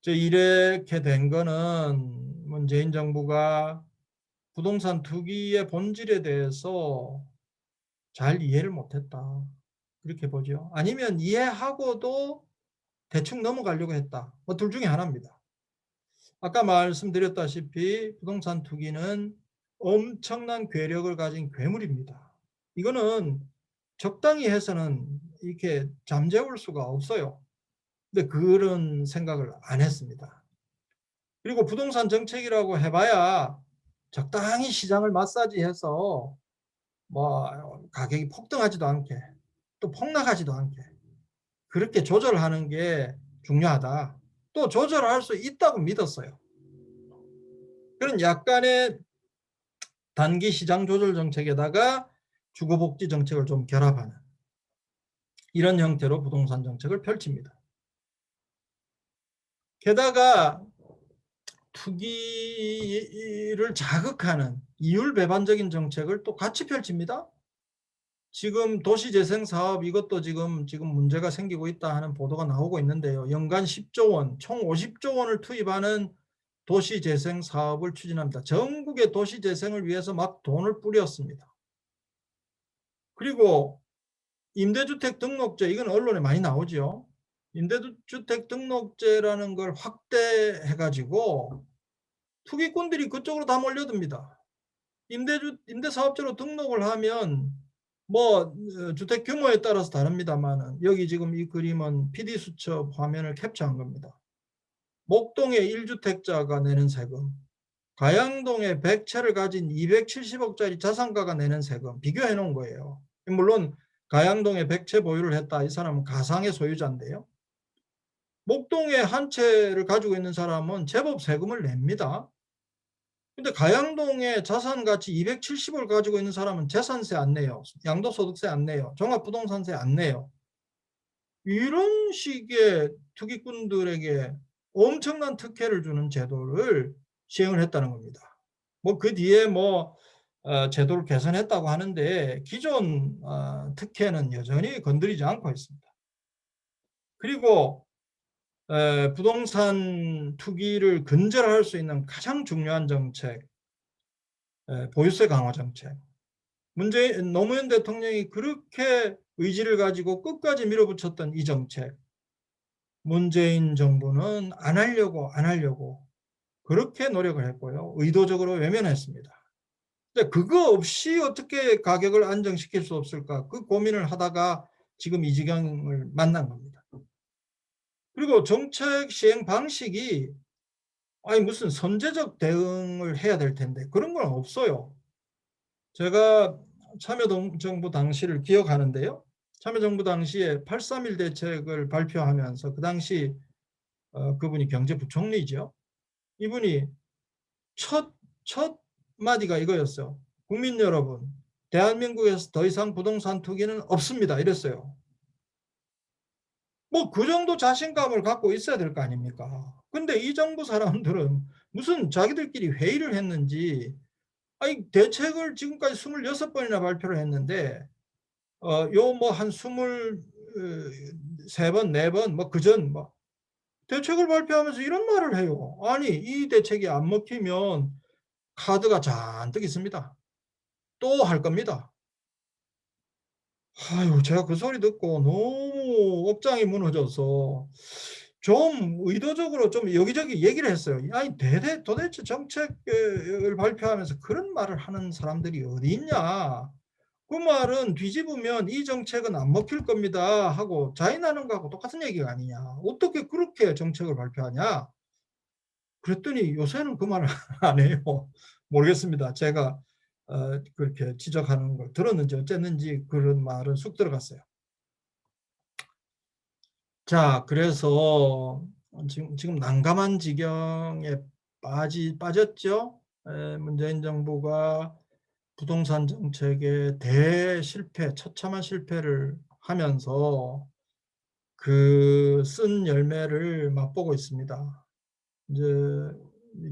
이렇게 된 거는 문재인 정부가 부동산 투기의 본질에 대해서 잘 이해를 못했다. 그렇게 보죠. 아니면 이해하고도 대충 넘어가려고 했다. 둘 중에 하나입니다. 아까 말씀드렸다시피 부동산 투기는 엄청난 괴력을 가진 괴물입니다. 이거는 적당히 해서는 이렇게 잠재울 수가 없어요. 근데 그런 생각을 안 했습니다. 그리고 부동산 정책이라고 해봐야 적당히 시장을 마사지해서 뭐 가격이 폭등하지도 않게 또 폭락하지도 않게 그렇게 조절하는 게 중요하다. 또 조절할 수 있다고 믿었어요. 그런 약간의 단기 시장 조절 정책에다가 주거복지 정책을 좀 결합하는 이런 형태로 부동산 정책을 펼칩니다. 게다가 투기를 자극하는 이율 배반적인 정책을 또 같이 펼칩니다. 지금 도시재생 사업 이것도 지금 문제가 생기고 있다 하는 보도가 나오고 있는데요. 연간 10조 원, 총 50조 원을 투입하는 도시재생 사업을 추진합니다. 전국의 도시재생을 위해서 막 돈을 뿌렸습니다. 그리고 임대주택 등록제, 이건 언론에 많이 나오죠. 임대주택 등록제라는 걸 확대해가지고 투기꾼들이 그쪽으로 다 몰려듭니다. 임대사업자로 등록을 하면 뭐 주택 규모에 따라서 다릅니다만은 여기 지금 이 그림은 PD수첩 화면을 캡처한 겁니다. 목동의 1주택자가 내는 세금, 가양동에 100채를 가진 270억짜리 자산가가 내는 세금 비교해 놓은 거예요. 물론 가양동에 100채 보유를 했다. 이 사람은 가상의 소유자인데요. 목동에 한 채를 가지고 있는 사람은 제법 세금을 냅니다. 근데 가양동에 자산가치 270을 가지고 있는 사람은 재산세 안 내요. 양도소득세 안 내요. 종합부동산세 안 내요. 이런 식의 투기꾼들에게 엄청난 특혜를 주는 제도를 시행을 했다는 겁니다. 뭐 그 뒤에 뭐 제도를 개선했다고 하는데 기존 특혜는 여전히 건드리지 않고 있습니다. 그리고 부동산 투기를 근절할 수 있는 가장 중요한 정책, 보유세 강화 정책. 노무현 대통령이 그렇게 의지를 가지고 끝까지 밀어붙였던 이 정책, 문재인 정부는 안 하려고 그렇게 노력을 했고요. 의도적으로 외면했습니다. 근데 그거 없이 어떻게 가격을 안정시킬 수 없을까? 그 고민을 하다가 지금 이 지경을 만난 겁니다. 그리고 정책 시행 방식이 아니 무슨 선제적 대응을 해야 될 텐데 그런 건 없어요. 제가 참여정부 당시를 기억하는데요. 참여정부 당시에 8.3.1 대책을 발표하면서 그 당시 그분이 경제부총리죠. 이분이 첫 마디가 이거였어요. 국민 여러분, 대한민국에서 더 이상 부동산 투기는 없습니다. 이랬어요. 뭐 그 정도 자신감을 갖고 있어야 될 거 아닙니까? 근데 이 정부 사람들은 무슨 자기들끼리 회의를 했는지 아니 대책을 지금까지 26번이나 발표를 했는데 요 뭐 한 23번, 4번 뭐 그전 뭐 대책을 발표하면서 이런 말을 해요. 아니 이 대책이 안 먹히면 카드가 잔뜩 있습니다. 또 할 겁니다. 아유 제가 그 소리 듣고 너무 억장이 무너져서 좀 의도적으로 좀 여기저기 얘기를 했어요. 아니 도대체 정책을 발표하면서 그런 말을 하는 사람들이 어디 있냐. 그 말은 뒤집으면 이 정책은 안 먹힐 겁니다 하고 자인하는 거하고 똑같은 얘기가 아니냐. 어떻게 그렇게 정책을 발표하냐. 그랬더니 요새는 그 말을 안 해요. 모르겠습니다. 제가 그렇게 지적하는 걸 들었는지 어쨌는지 그런 말은 쑥 들어갔어요. 자, 그래서 지금 난감한 지경에 빠졌죠. 문재인 정부가 부동산 정책의 대실패, 처참한 실패를 하면서 그 쓴 열매를 맛보고 있습니다. 이제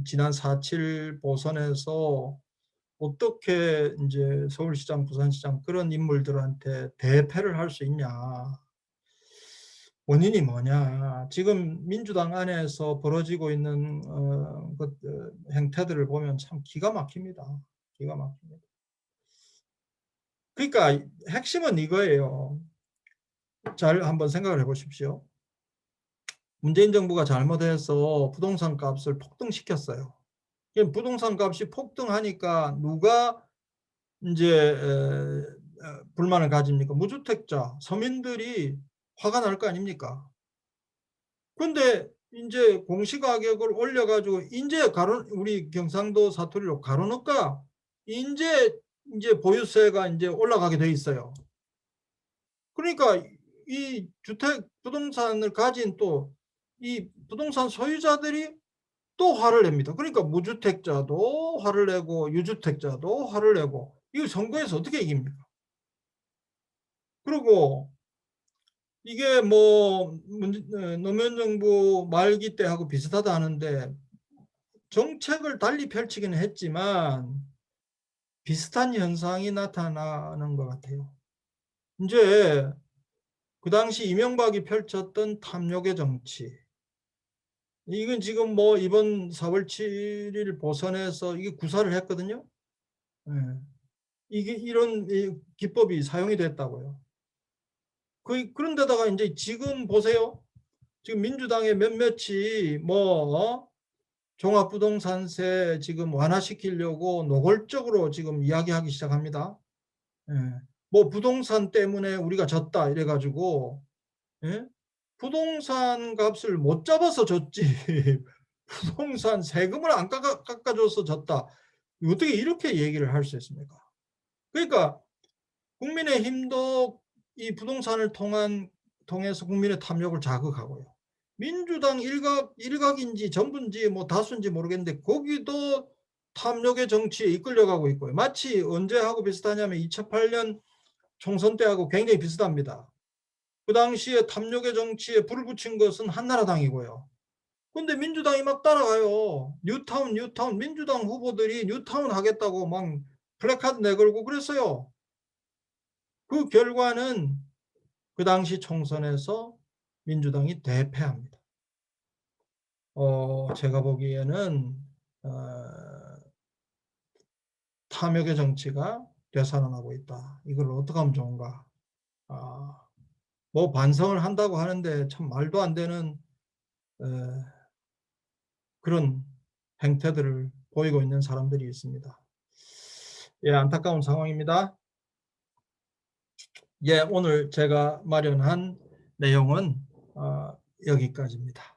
지난 4.7 보선에서 어떻게 이제 서울시장, 부산시장 그런 인물들한테 대패를 할 수 있냐. 원인이 뭐냐. 지금 민주당 안에서 벌어지고 있는 행태들을 보면 참 기가 막힙니다. 기가 막힙니다. 그러니까 핵심은 이거예요. 잘 한번 생각을 해보십시오. 문재인 정부가 잘못해서 부동산 값을 폭등시켰어요. 부동산 값이 폭등하니까 누가 이제 불만을 가집니까? 무주택자, 서민들이 화가 날 거 아닙니까? 근데 인제 공시가격을 올려 가지고 인제 우리 경상도 사투리로 가로놓가 인제 보유세가 인제 올라가게 돼 있어요. 그러니까 이 주택 부동산을 가진 또 이 부동산 소유자들이 또 화를 냅니다. 그러니까 무주택자도 화를 내고 유주택자도 화를 내고 이거 선거에서 어떻게 이깁니까? 그리고 이게 뭐 노무현 정부 말기 때하고 비슷하다 하는데 정책을 달리 펼치기는 했지만 비슷한 현상이 나타나는 것 같아요. 인제 그 당시 이명박이 펼쳤던 탐욕의 정치, 이건 지금 뭐 이번 4월 7일 보선에서 이게 구사를 했거든요. 예. 이게 이런 이 기법이 사용이 됐다고요. 그런 데다가 인제 지금 보세요. 지금 민주당의 몇몇이 뭐 종합부동산세 지금 완화시키려고 노골적으로 지금 이야기하기 시작합니다. 예. 뭐 "부동산 때문에 우리가 졌다." 이래 가지고 예? 부동산 값을 못 잡아서 졌지 부동산 세금을 안 깎아 줘서 졌다. 어떻게 이렇게 얘기를 할 수 있습니까? 그러니까 국민의힘도 이 부동산을 통해서 국민의 탐욕을 자극하고요. 민주당 일각인지 전부인지 뭐 다수인지 모르겠는데 거기도 탐욕의 정치에 이끌려가고 있고요. 마치 언제하고 비슷하냐면 2008년 총선 때하고 굉장히 비슷합니다. 그 당시에 탐욕의 정치에 불을 붙인 것은 한나라당이고요. 근데 민주당이 막 따라가요. 뉴타운 민주당 후보들이 뉴타운 하겠다고 막 플래카드 내걸고 그랬어요. 그 결과는 그 당시 총선에서 민주당이 대패합니다. 제가 보기에는 어 탐욕의 정치가 되살아나고 있다. 이걸 어떻게 하면 좋은가. 아 뭐 반성을 한다고 하는데 참 말도 안 되는 에 그런 행태들을 보이고 있는 사람들이 있습니다. 예, 안타까운 상황입니다. 예, 오늘 제가 마련한 내용은 여기까지입니다.